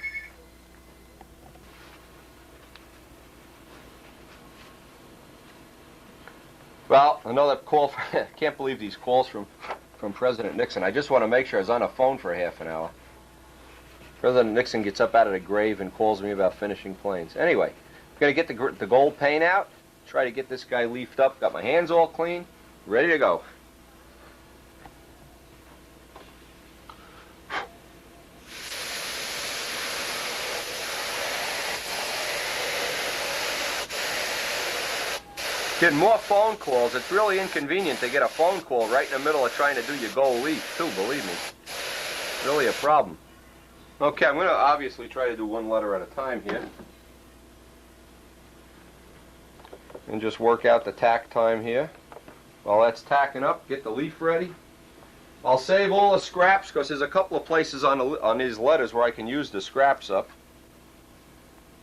Well, another call. I can't believe these calls from from President Nixon. I just want to make sure I was on a phone for half an hour. President Nixon gets up out of the grave and calls me about finishing planes. Anyway, I'm going to get the gold paint out, try to get this guy leafed up, got my hands all clean, ready to go. Getting more phone calls. It's really inconvenient to get a phone call right in the middle of trying to do your gold leaf, too, believe me. Really a problem. Okay, I'm going to obviously try to do one letter at a time here. And just work out the tack time here. While that's tacking up, get the leaf ready. I'll save all the scraps because there's a couple of places on these letters where I can use the scraps up.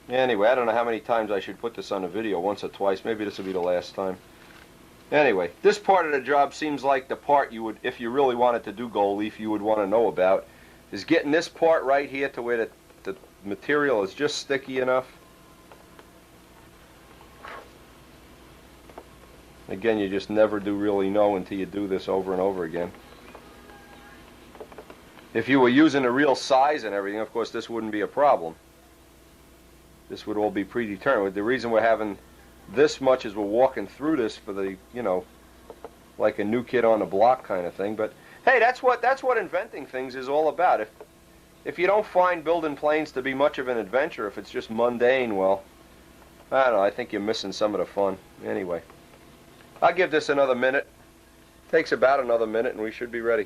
Anyway, I don't know how many times I should put this on the video, once or twice. Maybe this will be the last time. Anyway, this part of the job seems like the part you would, if you really wanted to do gold leaf, you would want to know about, is getting this part right here to where the material is just sticky enough. Again, you just never do really know until you do this over and over again. If you were using a real size and everything, of course, this wouldn't be a problem. This would all be predetermined. The reason we're having this much is we're walking through this for the, you know, like a new kid on the block kind of thing. But hey, that's what inventing things is all about. If you don't find building planes to be much of an adventure, if it's just mundane, well, I don't know, I think you're missing some of the fun. Anyway, I'll give this another minute. Takes about another minute and we should be ready.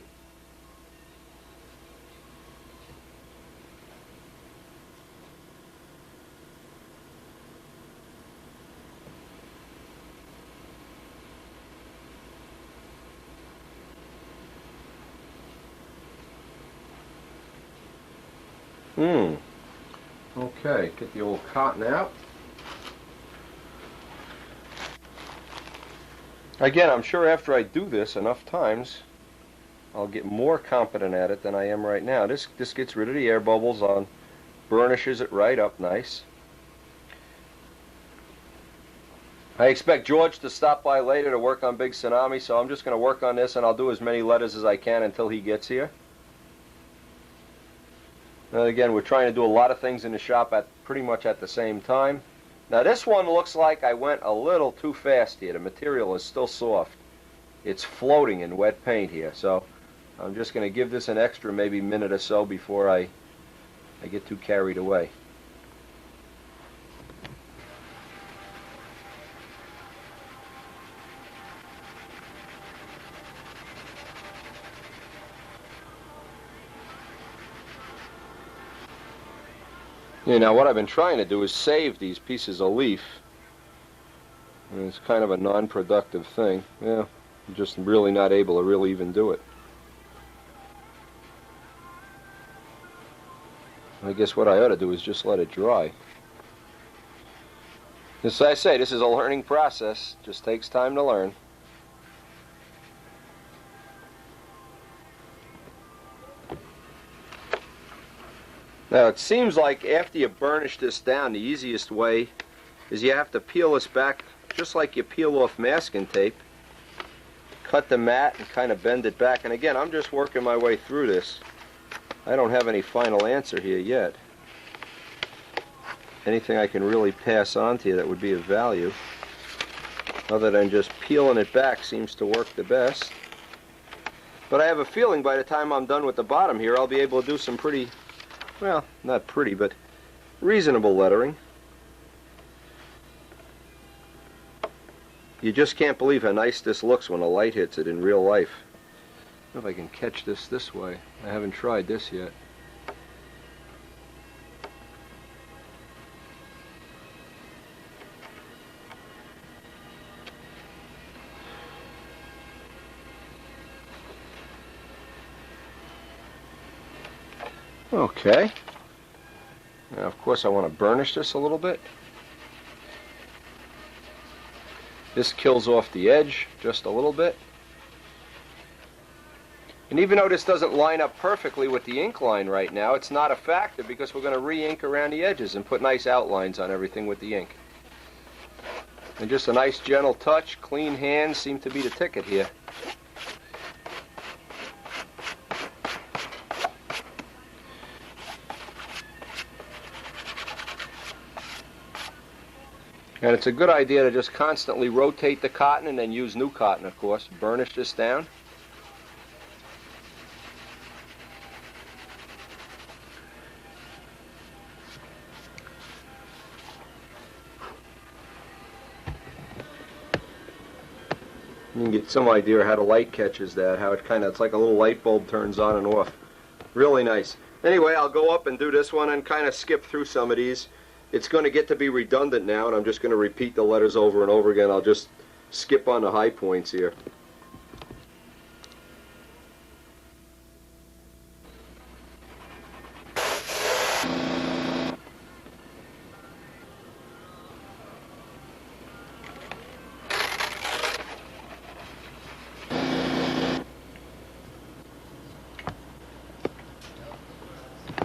Okay, get the old cotton out. Again, I'm sure after I do this enough times, I'll get more competent at it than I am right now. This gets rid of the air bubbles on, burnishes it right up nice. I expect George to stop by later to work on Big Tsunami, so I'm just going to work on this and I'll do as many letters as I can until he gets here. And again, we're trying to do a lot of things in the shop at pretty much at the same time. Now this one looks like I went a little too fast here. The material is still soft. It's floating in wet paint here, so I'm just going to give this an extra maybe minute or so before I get too carried away. Now what I've been trying to do is save these pieces of leaf. And it's kind of a non-productive thing. Yeah, I'm just really not able to really even do it. I guess what I ought to do is just let it dry. As I say, this is a learning process. Just takes time to learn. Now it seems like after you burnish this down, the easiest way is you have to peel this back just like you peel off masking tape. Cut the mat and kind of bend it back. And again, I'm just working my way through this. I don't have any final answer here yet. Anything I can really pass on to you that would be of value, other than just peeling it back, seems to work the best. But I have a feeling by the time I'm done with the bottom here, I'll be able to do some pretty, well, not pretty, but reasonable lettering. You just can't believe how nice this looks when the light hits it in real life. I don't know if I can catch this way. I haven't tried this yet. Okay. Now, of course, I want to burnish this a little bit. This kills off the edge just a little bit. And even though this doesn't line up perfectly with the ink line right now, it's not a factor because we're going to re-ink around the edges and put nice outlines on everything with the ink. And just a nice gentle touch, clean hands seem to be the ticket here. And it's a good idea to just constantly rotate the cotton and then use new cotton, of course. Burnish this down. You can get some idea how the light catches that, how it it's like a little light bulb turns on and off. Really nice. Anyway, I'll go up and do this one and kind of skip through some of these. It's going to get to be redundant now, and I'm just going to repeat the letters over and over again. I'll just skip on the high points here.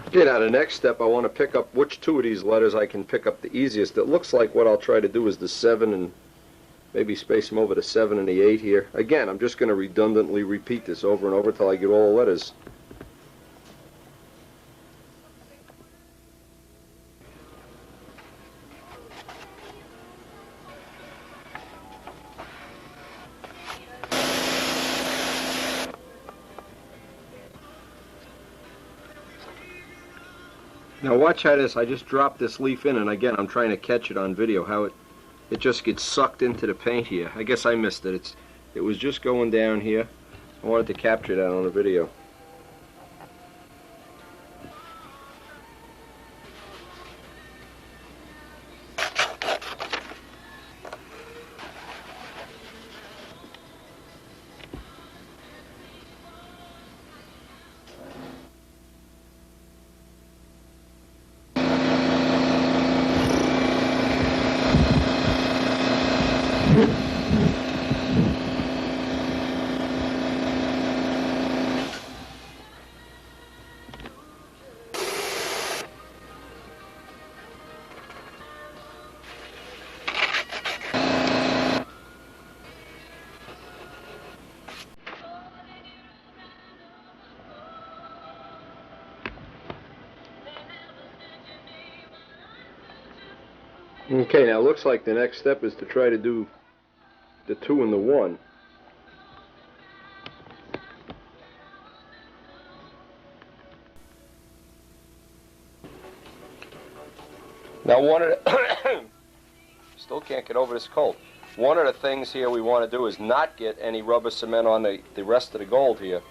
Okay, now the next step, I want to pick up which two of these letters I can pick up the easiest. It looks like what I'll try to do is the 7 and maybe space them over the 7 and the 8 here. Again, I'm just going to redundantly repeat this over and over until I get all the letters. Now watch how this, I just dropped this leaf in, and again I'm trying to catch it on video, how it just gets sucked into the paint here. I guess I missed it. It was just going down here. I wanted to capture that on the video. Okay, now it looks like the next step is to try to do the 2 and the 1. Now one of the still can't get over this cold. One of the things here we want to do is not get any rubber cement on the rest of the gold here.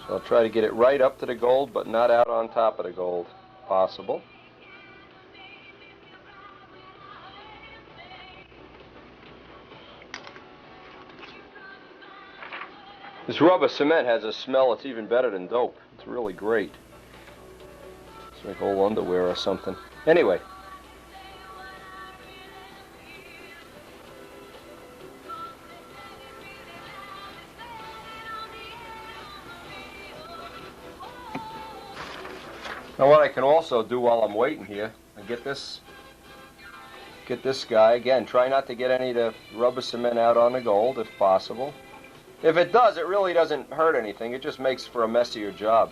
So I'll try to get it right up to the gold, but not out on top of the gold. Possible. This rubber cement has a smell that's even better than dope. It's really great. It's like old underwear or something. Anyway. Now what I can also do while I'm waiting here, I get this guy, again, try not to get any of the rubber cement out on the gold if possible. If it does, it really doesn't hurt anything, it just makes for a messier job.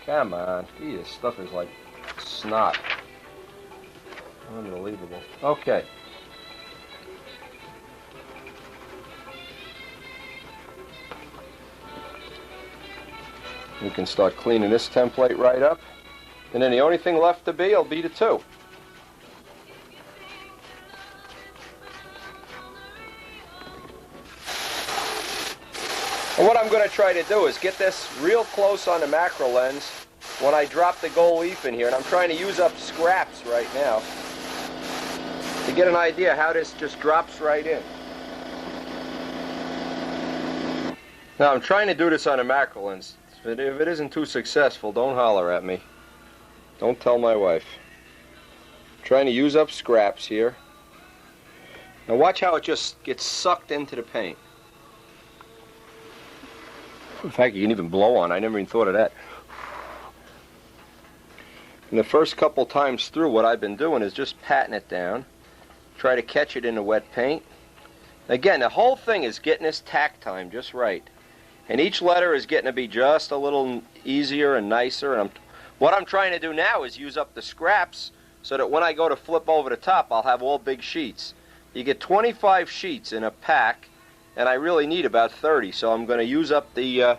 Come on, gee, this stuff is like snot. Unbelievable. Okay. We can start cleaning this template right up. And then the only thing left to be will be the 2. And what I'm going to try to do is get this real close on the macro lens when I drop the gold leaf in here. And I'm trying to use up scraps right now to get an idea how this just drops right in. Now I'm trying to do this on a macro lens. If it isn't too successful, don't holler at me. Don't tell my wife. I'm trying to use up scraps here. Now watch how it just gets sucked into the paint. In fact, you can even blow on. I never even thought of that. And the first couple times through, what I've been doing is just patting it down. Try to catch it in the wet paint. Again, the whole thing is getting this tack time just right. And each letter is getting to be just a little easier and nicer. And What I'm trying to do now is use up the scraps so that when I go to flip over the top, I'll have all big sheets. You get 25 sheets in a pack, and I really need about 30, so I'm going to use up the,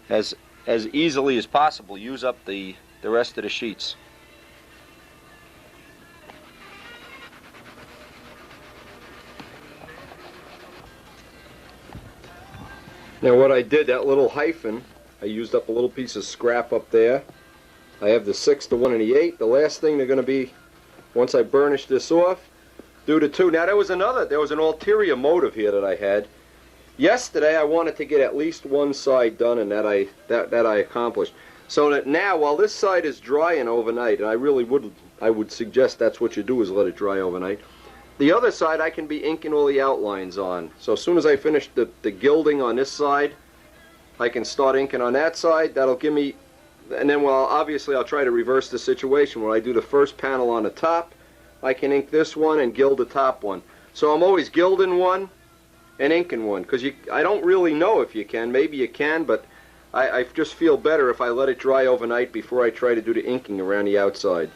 as easily as possible, use up the rest of the sheets. Now what I did, that little hyphen, I used up a little piece of scrap up there. I have the 6, the 1, and the 8. The last thing they're going to be, once I burnish this off, do the 2. Now there was an ulterior motive here that I had. Yesterday I wanted to get at least one side done, and that I accomplished. So that now, while this side is drying overnight, and I would suggest that's what you do, is let it dry overnight. The other side I can be inking all the outlines on. So as soon as I finish the gilding on this side, I can start inking on that side. That'll give me, and then obviously I'll try to reverse the situation. When I do the first panel on the top, I can ink this one and gild the top one. So I'm always gilding one and inking one, because I don't really know if you can. Maybe you can, but I just feel better if I let it dry overnight before I try to do the inking around the outside.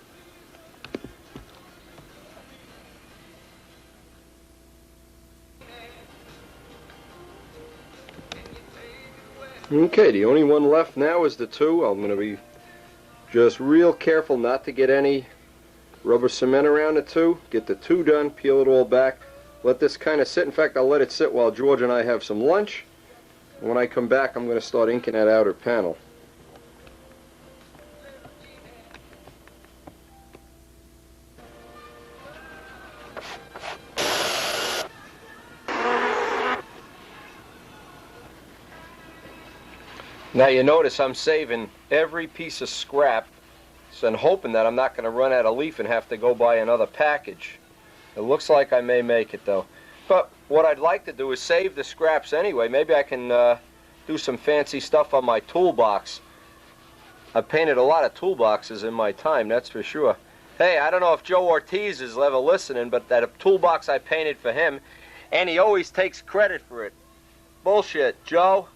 Okay, the only one left now is the 2. I'm going to be just real careful not to get any rubber cement around the 2. Get the 2 done, peel it all back, let this kind of sit. In fact, I'll let it sit while George and I have some lunch. And when I come back, I'm going to start inking that outer panel. Now you notice I'm saving every piece of scrap and hoping that I'm not going to run out of leaf and have to go buy another package. It looks like I may make it though. But what I'd like to do is save the scraps anyway. Maybe I can do some fancy stuff on my toolbox. I've painted a lot of toolboxes in my time, that's for sure. Hey, I don't know if Joe Ortiz is ever listening, but that toolbox I painted for him, and he always takes credit for it. Bullshit, Joe.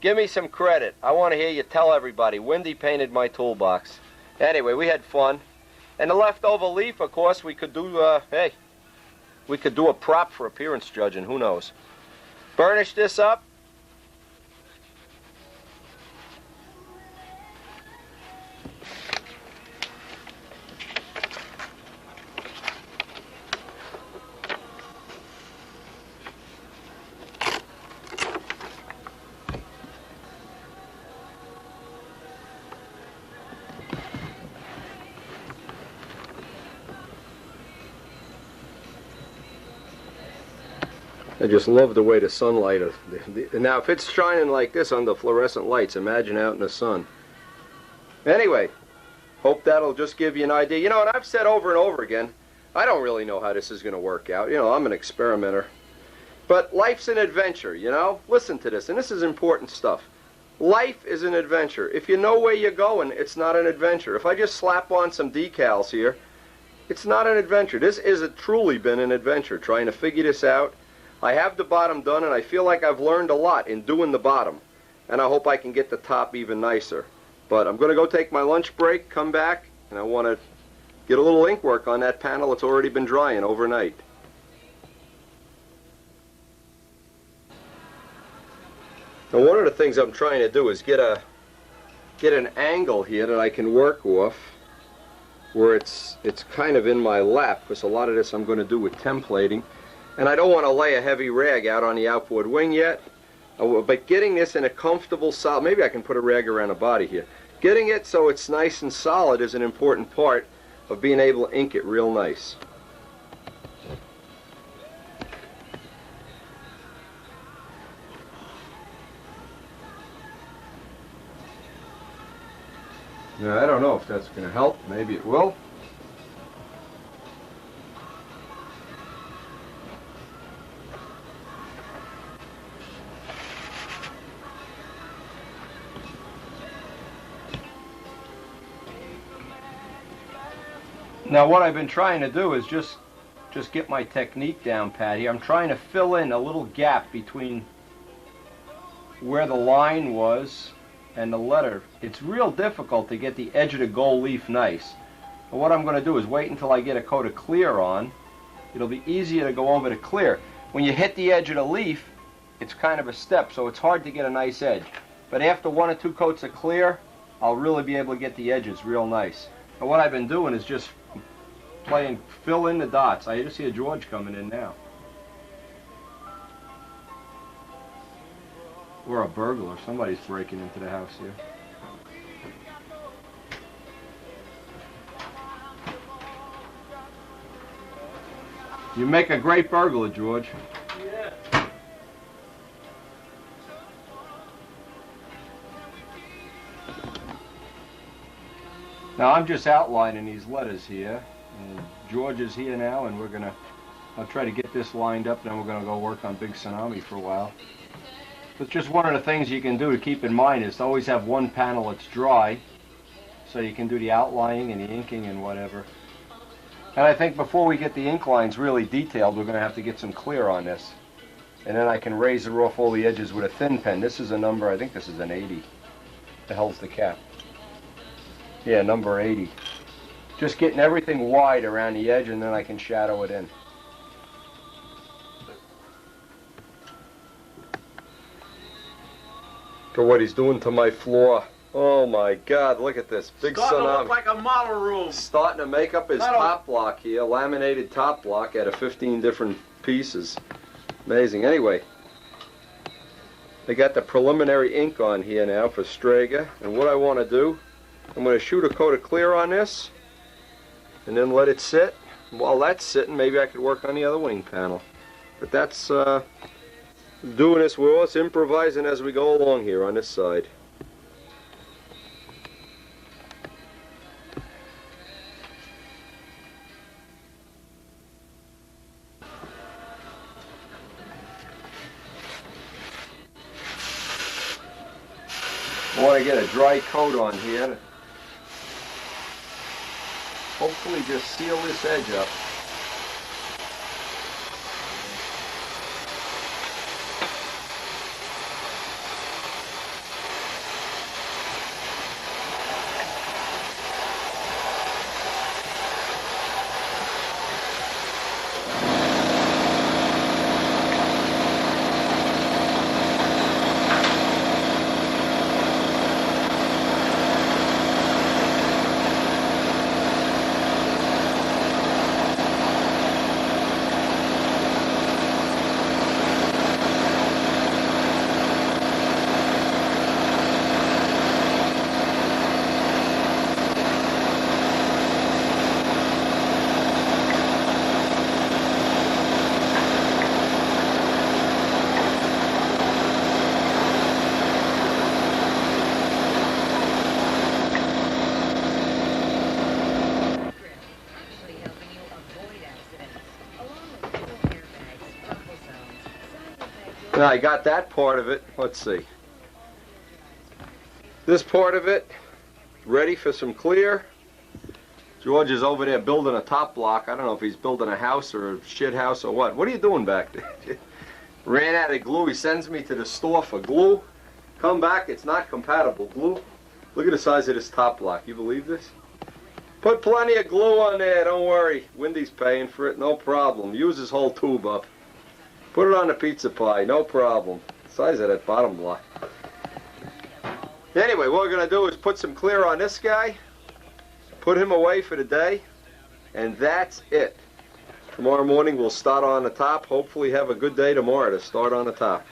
Give me some credit. I want to hear you tell everybody Wendy painted my toolbox. Anyway, we had fun. And the leftover leaf, of course, we could do, we could do a prop for appearance judging. Who knows? Burnish this up. I just love the way the sunlight is. Now, if it's shining like this under fluorescent lights, imagine out in the sun. Anyway, hope that'll just give you an idea. You know, and I've said over and over again, I don't really know how this is going to work out. You know, I'm an experimenter. But life's an adventure, you know? Listen to this, and this is important stuff. Life is an adventure. If you know where you're going, it's not an adventure. If I just slap on some decals here, it's not an adventure. This has truly been an adventure, trying to figure this out. I have the bottom done, and I feel like I've learned a lot in doing the bottom. And I hope I can get the top even nicer. But I'm going to go take my lunch break, come back, and I want to get a little ink work on that panel that's already been drying overnight. Now, one of the things I'm trying to do is get an angle here that I can work off where it's kind of in my lap, because a lot of this I'm going to do with templating. And I don't want to lay a heavy rag out on the outboard wing yet. But getting this in a comfortable, solid, maybe I can put a rag around the body here. Getting it so it's nice and solid is an important part of being able to ink it real nice. Now, I don't know if that's going to help. Maybe it will. Now what I've been trying to do is just get my technique down pat here. I'm trying to fill in a little gap between where the line was and the letter, it's real difficult to get the edge of the gold leaf nice. But what I'm going to do is wait until I get a coat of clear on. It'll be easier to go over the clear. When you hit the edge of the leaf, it's kind of a step, so it's hard to get a nice edge. But after 1 or 2 coats of clear, I'll really be able to get the edges real nice. And what I've been doing is just playing fill in the dots. I just hear George coming in now. Or a burglar. Somebody's breaking into the house here. You make a great burglar, George. Yeah. Now I'm just outlining these letters here. George is here now, and I'll try to get this lined up, and then we're gonna go work on Big Tsunami for a while. But just one of the things you can do to keep in mind is to always have one panel that's dry, so you can do the outlining and the inking and whatever. And I think before we get the ink lines really detailed, we're gonna have to get some clear on this. And then I can razor off all the edges with a thin pen. This is a number, I think this is an 80. The hell's the cap? Yeah, number 80. Just getting everything wide around the edge, and then I can shadow it in. For what he's doing to my floor. Oh my God, look at this. Big Starting to tsunami. look like a model room. Starting to make up his Not all- top block here, laminated top block out of 15 different pieces. Amazing. Anyway, they got the preliminary ink on here now for Strega, and what I want to do, I'm going to shoot a coat of clear on this and then let it sit. While that's sitting, maybe I could work on the other wing panel. But that's doing this, we're also improvising as we go along here on this side. I want to get a dry coat on here to hopefully just seal this edge up. Now I got that part of it. Let's see. This part of it ready for some clear. George is over there building a top block. I don't know if he's building a house or a shit house or what. What are you doing back there? Ran out of glue. He sends me to the store for glue. Come back, it's not compatible. Glue. Look at the size of this top block. You believe this? Put plenty of glue on there. Don't worry. Wendy's paying for it. No problem. Use his whole tube up. Put it on the pizza pie, no problem. Size of that bottom block. Anyway, what we're going to do is put some clear on this guy, put him away for the day, and that's it. Tomorrow morning we'll start on the top. Hopefully have a good day tomorrow to start on the top.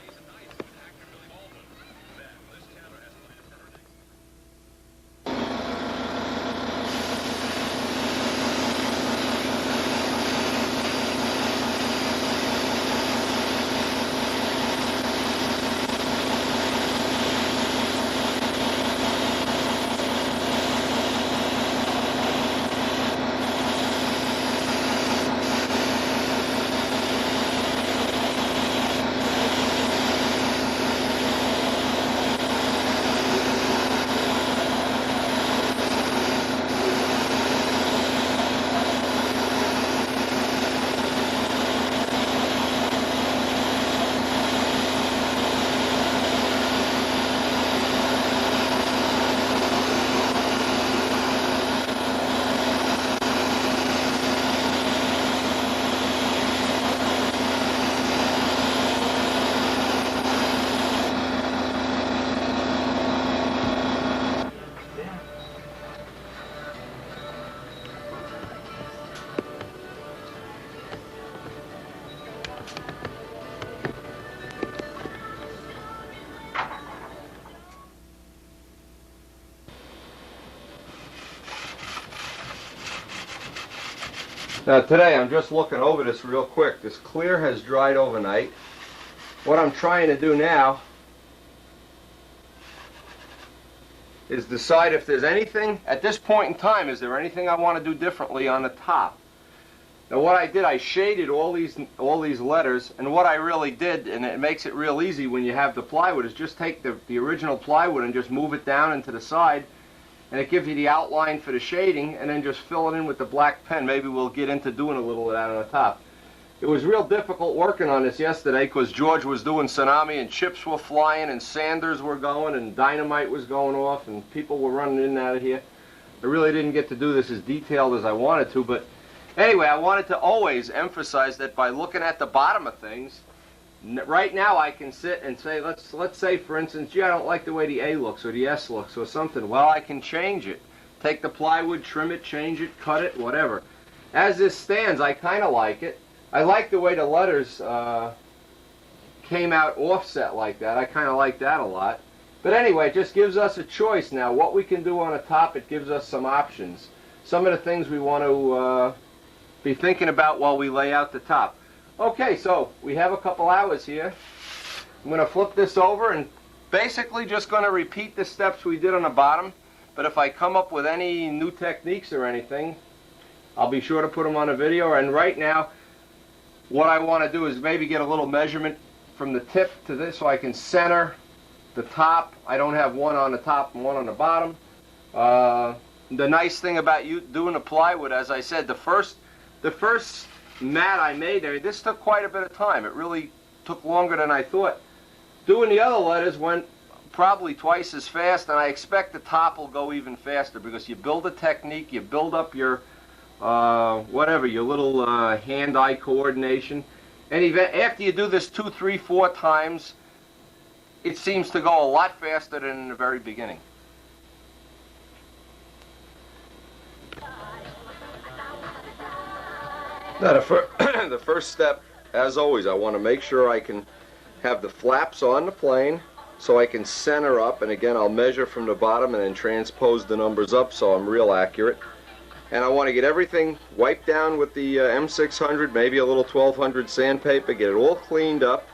Now today I'm just looking over this real quick. This clear has dried overnight. What I'm trying to do now is decide if there's anything, at this point in time, is there anything I want to do differently on the top? Now what I did, I shaded all these letters, and what I really did, and it makes it real easy when you have the plywood, is just take the original plywood and just move it down into the side, and it gives you the outline for the shading, and then just fill it in with the black pen. Maybe we'll get into doing a little of that on the top. It was real difficult working on this yesterday because George was doing tsunami and chips were flying and sanders were going and dynamite was going off and people were running in and out of here. I really didn't get to do this as detailed as I wanted to, but anyway, I wanted to always emphasize that by looking at the bottom of things, right now I can sit and say, let's say for instance, gee, I don't like the way the A looks or the S looks or something. Well, I can change it. Take the plywood, trim it, change it, cut it, whatever. As this stands, I kind of like it. I like the way the letters came out offset like that. I kind of like that a lot. But anyway, it just gives us a choice now. What we can do on the top, it gives us some options. Some of the things we want to be thinking about while we lay out the top. Okay, so we have a couple hours here. I'm going to flip this over and basically just going to repeat the steps we did on the bottom. But if I come up with any new techniques or anything, I'll be sure to put them on a video. And right now, what I want to do is maybe get a little measurement from the tip to this so I can center the top. I don't have one on the top and one on the bottom. The nice thing about you doing the plywood, as I said, the first mat I made there, this took quite a bit of time. It really took longer than I thought. Doing the other letters went probably twice as fast, and I expect the top will go even faster because you build a technique, you build up your whatever, your little hand-eye coordination. And after you do this 2, 3, 4 times, it seems to go a lot faster than in the very beginning. Now the first step, as always, I want to make sure I can have the flaps on the plane so I can center up, and again I'll measure from the bottom and then transpose the numbers up so I'm real accurate. And I want to get everything wiped down with the M600, maybe a little 1200 sandpaper, get it all cleaned up,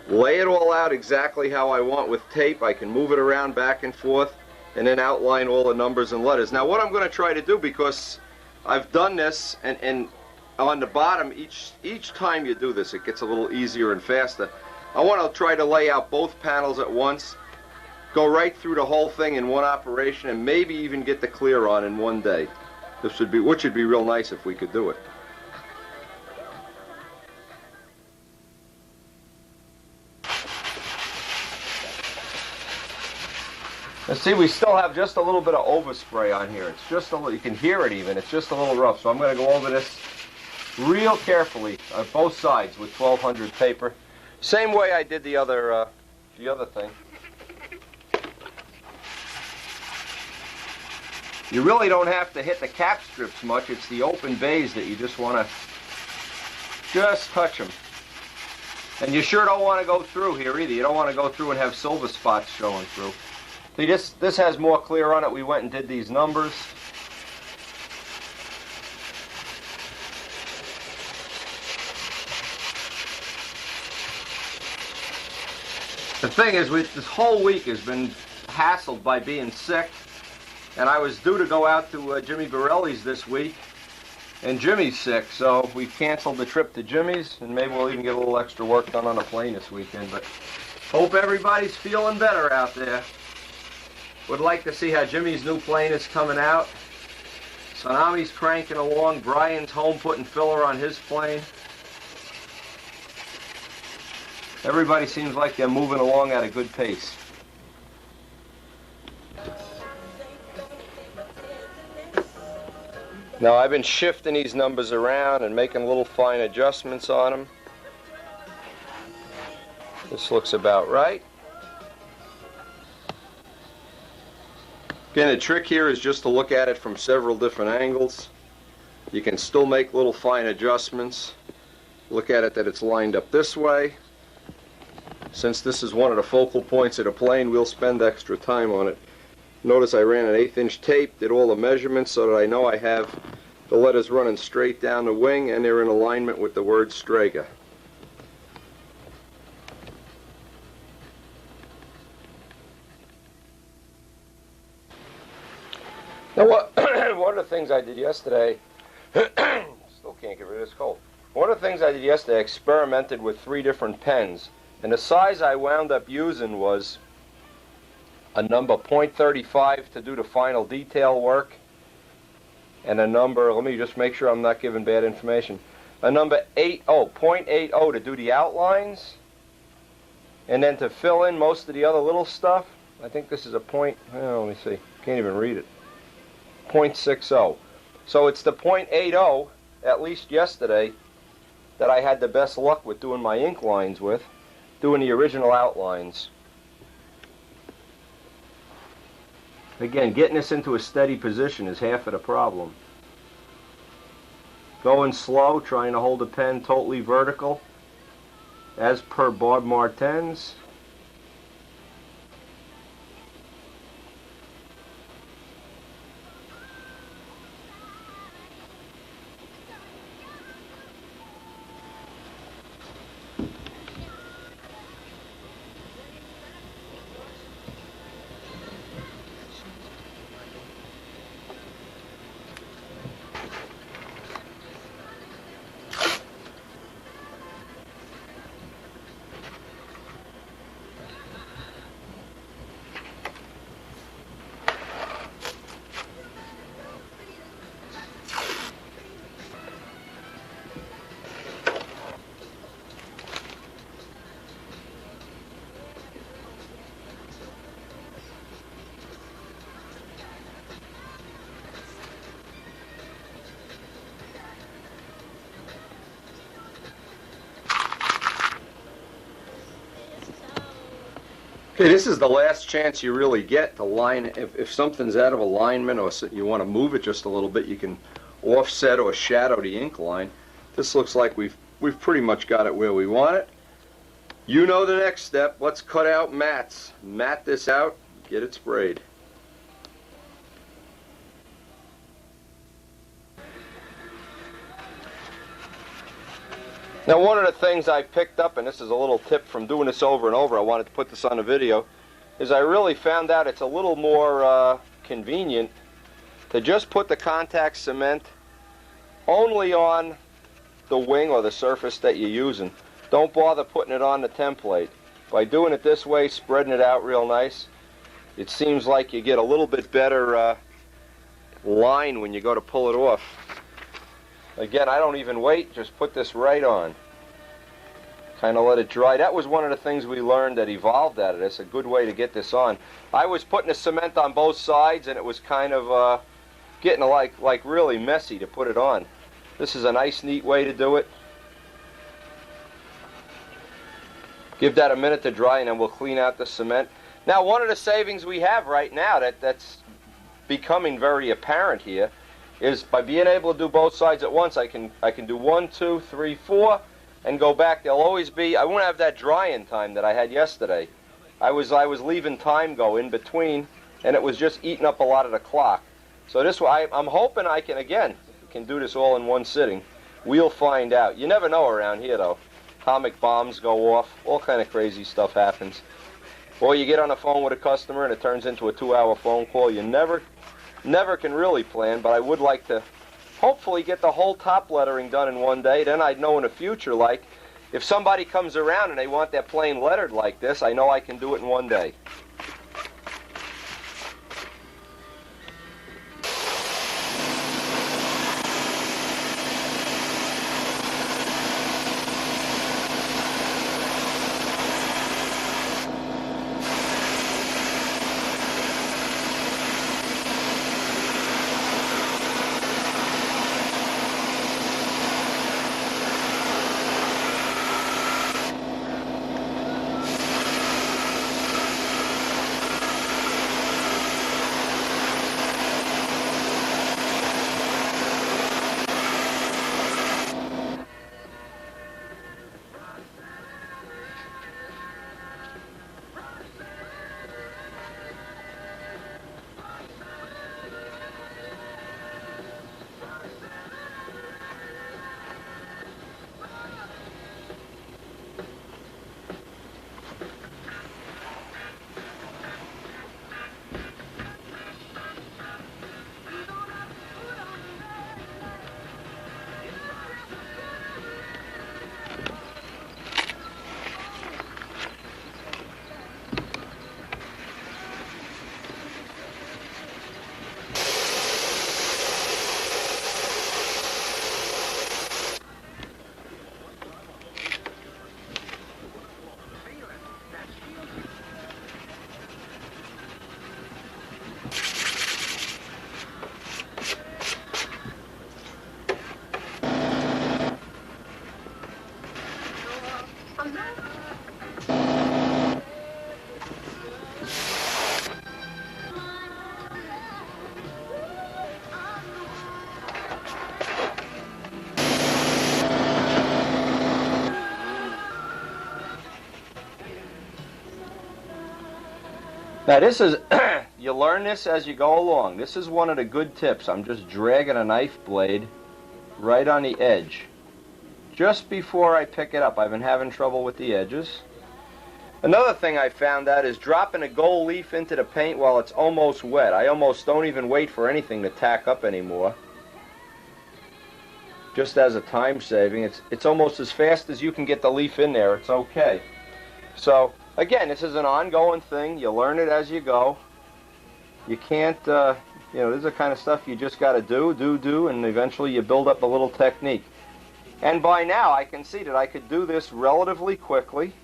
lay it all out exactly how I want with tape. I can move it around back and forth and then outline all the numbers and letters. Now what I'm going to try to do, because I've done this, and on the bottom, each time you do this, it gets a little easier and faster. I want to try to lay out both panels at once, go right through the whole thing in one operation, and maybe even get the clear on in one day. Which would be real nice if we could do it. Now see, we still have just a little bit of overspray on here. It's just a little, you can hear it even, it's just a little rough. So I'm going to go over this real carefully on both sides with 1200 paper. Same way I did the other thing. You really don't have to hit the cap strips much. It's the open bays that you just want to just touch them. And you sure don't want to go through here either. You don't want to go through and have silver spots showing through. See, this has more clear on it. We went and did these numbers. The thing is, this whole week has been hassled by being sick. And I was due to go out to Jimmy Borelli's this week, and Jimmy's sick, so we canceled the trip to Jimmy's, and maybe we'll even get a little extra work done on the plane this weekend. But hope everybody's feeling better out there. Would like to see how Jimmy's new plane is coming out. Tsunami's cranking along. Brian's home putting filler on his plane. Everybody seems like they're moving along at a good pace. Now I've been shifting these numbers around and making little fine adjustments on them. This looks about right. Again, the trick here is just to look at it from several different angles. You can still make little fine adjustments. Look at it that it's lined up this way. Since this is one of the focal points of the plane, we'll spend extra time on it. Notice I ran an 1/8 inch tape, did all the measurements so that I know I have The letters running straight down the wing, and they're in alignment with the word Strega. Now, one of the things I did yesterday, still can't get rid of this cold. One of the things I did yesterday, I experimented with 3 different pens, and the size I wound up using was a number .35 to do the final detail work, and a number, let me just make sure I'm not giving bad information, a number .80 to do the outlines, and then to fill in most of the other little stuff. I think this is a let me see, can't even read it. .60. So it's the .80, at least yesterday, that I had the best luck with doing my ink lines with, doing the original outlines. Again, getting this into a steady position is half of the problem. Going slow, trying to hold the pen totally vertical, as per Bob Martin's. Okay, this is the last chance you really get to line. If something's out of alignment or you want to move it just a little bit, you can offset or shadow the ink line. This looks like we've pretty much got it where we want it. You know the next step. Let's cut out mats. Mat this out, get it sprayed. Now, one of the things I picked up, and this is a little tip from doing this over and over, I wanted to put this on a video, is I really found out it's a little more convenient to just put the contact cement only on the wing or the surface that you're using. Don't bother putting it on the template. By doing it this way, spreading it out real nice, it seems like you get a little bit better line when you go to pull it off. Again, I don't even wait, just put this right on. Kind of let it dry. That was one of the things we learned that evolved out of this, a good way to get this on. I was putting the cement on both sides, and it was kind of getting like really messy to put it on. This is a nice, neat way to do it. Give that a minute to dry, and then we'll clean out the cement. Now, one of the savings we have right now that's becoming very apparent here is by being able to do both sides at once. I can do 1, 2, 3, 4, and go back. There'll always be, I won't have that drying time that I had yesterday. I was leaving time go in between, and it was just eating up a lot of the clock. So this way, I'm hoping I can do this all in one sitting. We'll find out. You never know around here, though. Atomic bombs go off. All kind of crazy stuff happens. Or you get on the phone with a customer, and it turns into a 2-hour phone call. You never can really plan, but I would like to hopefully get the whole top lettering done in one day. Then I'd know in the future, like, if somebody comes around and they want their plain lettered like this, I know I can do it in one day. Now this is, you learn this as you go along. This is one of the good tips. I'm just dragging a knife blade right on the edge. Just before I pick it up. I've been having trouble with the edges. Another thing I found out is dropping a gold leaf into the paint while it's almost wet. I almost don't even wait for anything to tack up anymore. Just as a time saving. It's almost as fast as you can get the leaf in there. It's okay. So, again, this is an ongoing thing. You learn it as you go. You can't, this is the kind of stuff you just got to do, and eventually you build up a little technique. And by now, I can see that I could do this relatively quickly.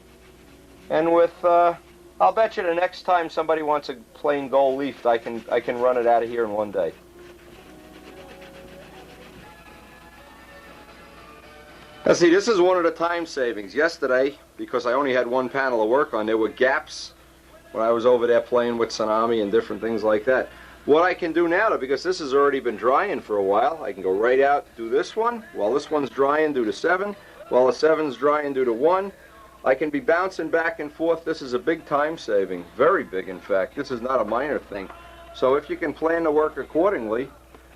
And with, I'll bet you the next time somebody wants a plain gold leaf, I can run it out of here in one day. Now see, this is one of the time savings. Yesterday, because I only had one panel to work on, there were gaps when I was over there playing with Tsunami and different things like that. What I can do now, because this has already been drying for a while, I can go right out, do this one. While this one's drying, do the 7. While the 7's drying, do the 1. I can be bouncing back and forth. This is a big time saving. Very big, in fact. This is not a minor thing. So if you can plan to work accordingly,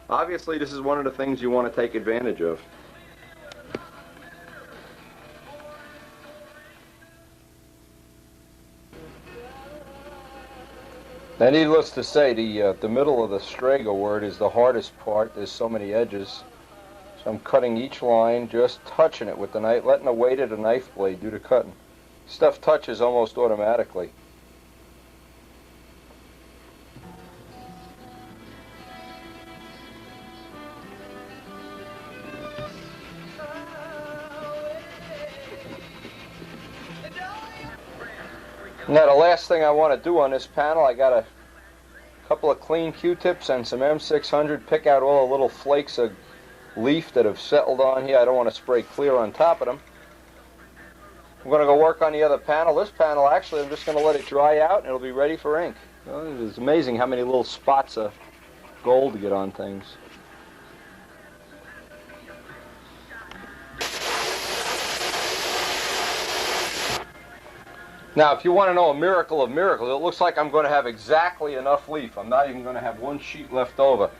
obviously this is one of the things you want to take advantage of. Now, needless to say, the middle of the Strega word is the hardest part. There's so many edges. So I'm cutting each line, just touching it with the knife, letting the weight of the knife blade do the cutting. Stuff touches almost automatically. Now the last thing I want to do on this panel, I got a couple of clean Q-tips and some M600, pick out all the little flakes of leaf that have settled on here. I don't want to spray clear on top of them. I'm going to go work on the other panel. This panel, actually, I'm just going to let it dry out and it'll be ready for ink. It's amazing how many little spots of gold get on things. Now, if you want to know a miracle of miracles, it looks like I'm going to have exactly enough leaf. I'm not even going to have one sheet left over.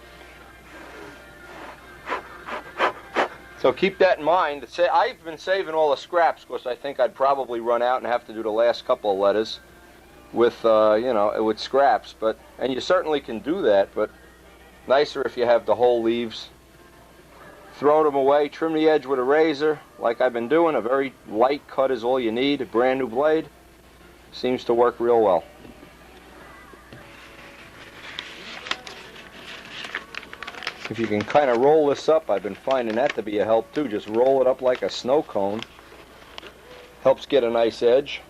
So keep that in mind. I've been saving all the scraps because I think I'd probably run out and have to do the last couple of letters with, with scraps. And you certainly can do that, but nicer if you have the whole leaves. Throw them away, trim the edge with a razor, like I've been doing. A very light cut is all you need. A brand new blade seems to work real well. If you can kind of roll this up, I've been finding that to be a help too. Just roll it up like a snow cone. Helps get a nice edge.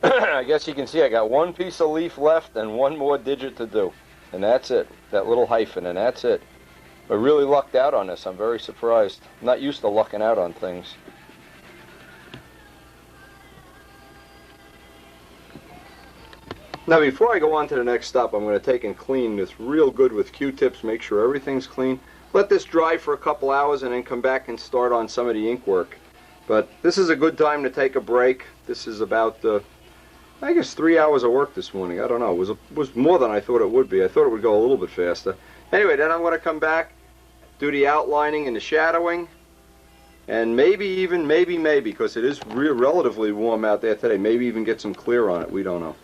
I guess you can see I got one piece of leaf left and one more digit to do. And that's it. That little hyphen, and that's it. I really lucked out on this. I'm very surprised. I'm not used to lucking out on things. Now before I go on to the next step, I'm going to take and clean this real good with Q-tips, make sure everything's clean. Let this dry for a couple hours and then come back and start on some of the ink work. But this is a good time to take a break. This is about, I guess, 3 hours of work this morning. I don't know. It was more than I thought it would be. I thought it would go a little bit faster. Anyway, then I'm going to come back, do the outlining and the shadowing, and maybe, because it is relatively warm out there today, maybe even get some clear on it. We don't know.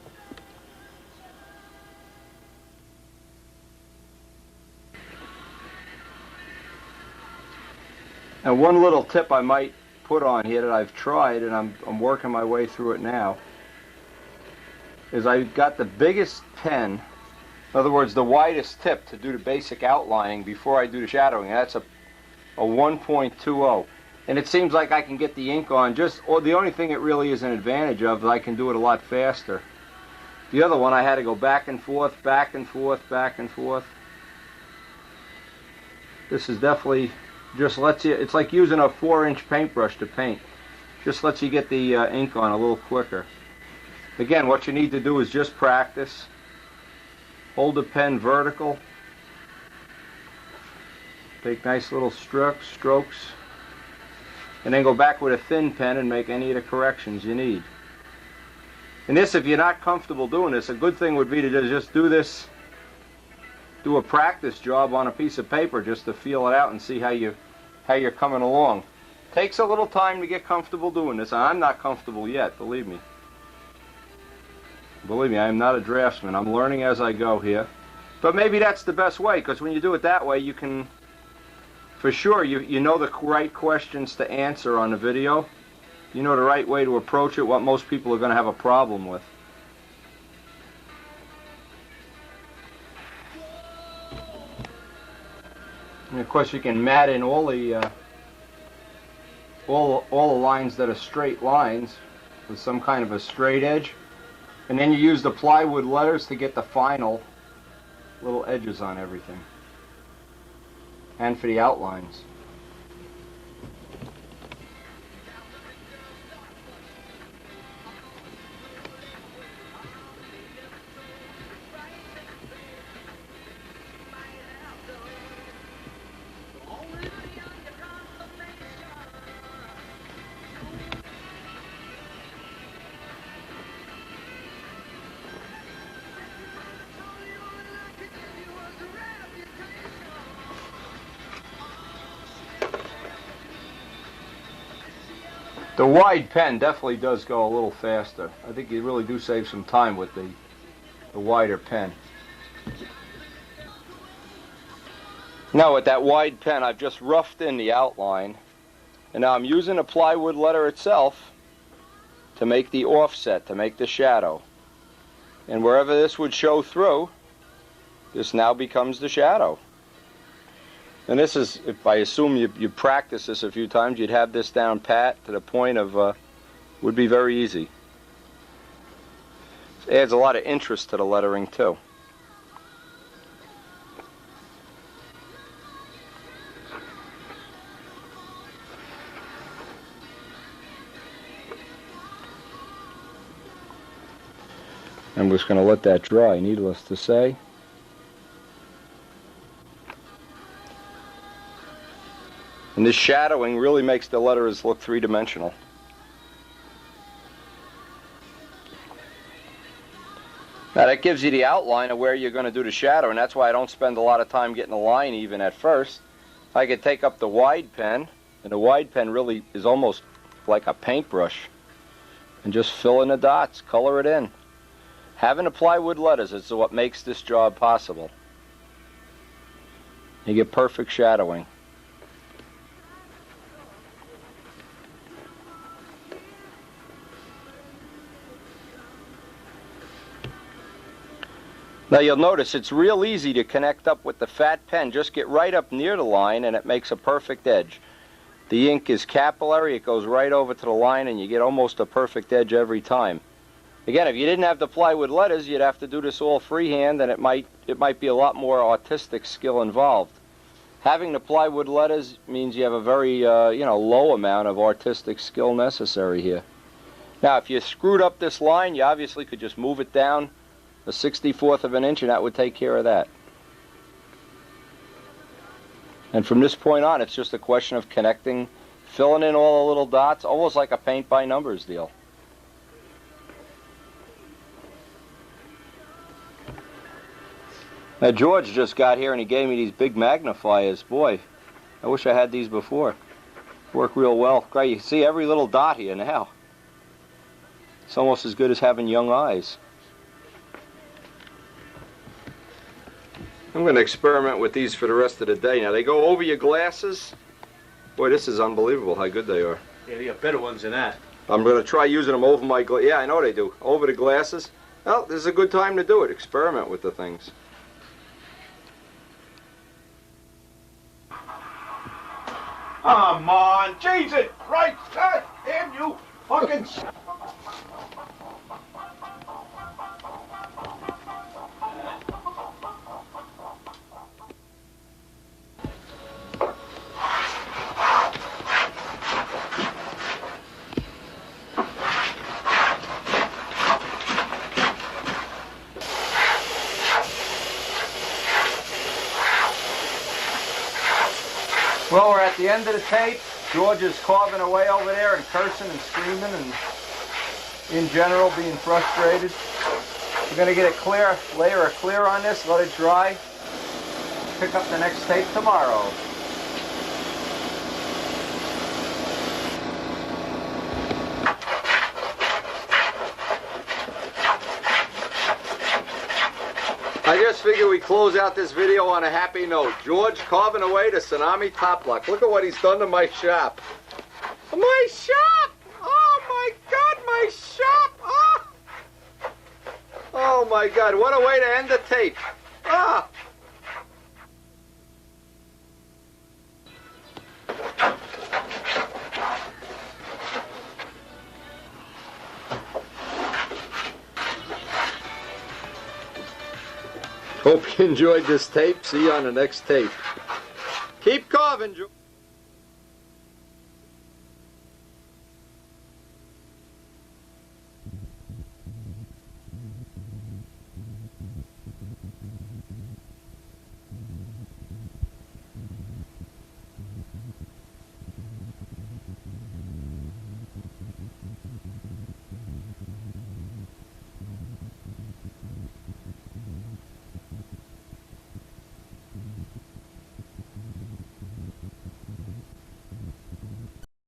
And one little tip I might put on here that I've tried, and I'm working my way through it now, is I've got the biggest pen, in other words the widest tip to do the basic outlining before I do the shadowing. That's a 1.20. And it seems like I can get the ink on or the only thing it really is an advantage of is I can do it a lot faster. The other one I had to go back and forth, back and forth, back and forth. This is definitely just lets you, it's like using a 4-inch paintbrush to paint. Just lets you get the ink on a little quicker. Again, what you need to do is just practice. Hold the pen vertical. Take nice little strokes. And then go back with a thin pen and make any of the corrections you need. And this, if you're not comfortable doing this, a good thing would be to just do this, do a practice job on a piece of paper just to feel it out and see how you're coming along. Takes a little time to get comfortable doing this. I'm not comfortable yet, believe me. Believe me, I am not a draftsman. I'm learning as I go here. But maybe that's the best way, because when you do it that way, you can, for sure, you know the right questions to answer on the video. You know the right way to approach it, what most people are going to have a problem with. And of course you can mat in all the lines that are straight lines with some kind of a straight edge. And then you use the plywood letters to get the final little edges on everything. And for the outlines. The wide pen definitely does go a little faster. I think you really do save some time with the wider pen. Now with that wide pen, I've just roughed in the outline, and now I'm using the plywood letter itself to make the offset, to make the shadow. And wherever this would show through, this now becomes the shadow. And this is, if I assume you practice this a few times, you'd have this down pat to the point of, would be very easy. It adds a lot of interest to the lettering too. I'm just going to let that dry, needless to say. And this shadowing really makes the letters look three-dimensional. Now that gives you the outline of where you're going to do the shadow, and that's why I don't spend a lot of time getting a line even at first. I could take up the wide pen, and the wide pen really is almost like a paintbrush, and just fill in the dots, color it in. Having the plywood letters is what makes this job possible. You get perfect shadowing. Now you'll notice it's real easy to connect up with the fat pen. Just get right up near the line and it makes a perfect edge. The ink is capillary, it goes right over to the line and you get almost a perfect edge every time. Again, if you didn't have the plywood letters, you'd have to do this all freehand, and it might be a lot more artistic skill involved. Having the plywood letters means you have a very low amount of artistic skill necessary here. Now if you screwed up this line, you obviously could just move it down a 1/64 of an inch and that would take care of that. And from this point on, it's just a question of connecting, filling in all the little dots, almost like a paint by numbers deal. Now George just got here and he gave me these big magnifiers. Boy, I wish I had these before. Work real well. Great, you see every little dot here now. It's almost as good as having young eyes. I'm going to experiment with these for the rest of the day. Now they go over your glasses. Boy, this is unbelievable how good they are. Yeah, they got better ones than that. I'm going to try using them over my glasses. Yeah, I know they do. Over the glasses. Well, this is a good time to do it. Experiment with the things. Come on, Jesus Christ, God damn you fucking... Well, we're at the end of the tape. George is carving away over there and cursing and screaming and, in general, being frustrated. We're going to get a clear layer of clear on this, let it dry. Pick up the next tape tomorrow. I just figured we close out this video on a happy note. George carving away the Tsunami top lock. Look at what he's done to my shop. My shop! Oh my God, my shop! Oh, oh my God, what a way to end the tape. Ah! Hope you enjoyed this tape. See you on the next tape. Keep carving, George.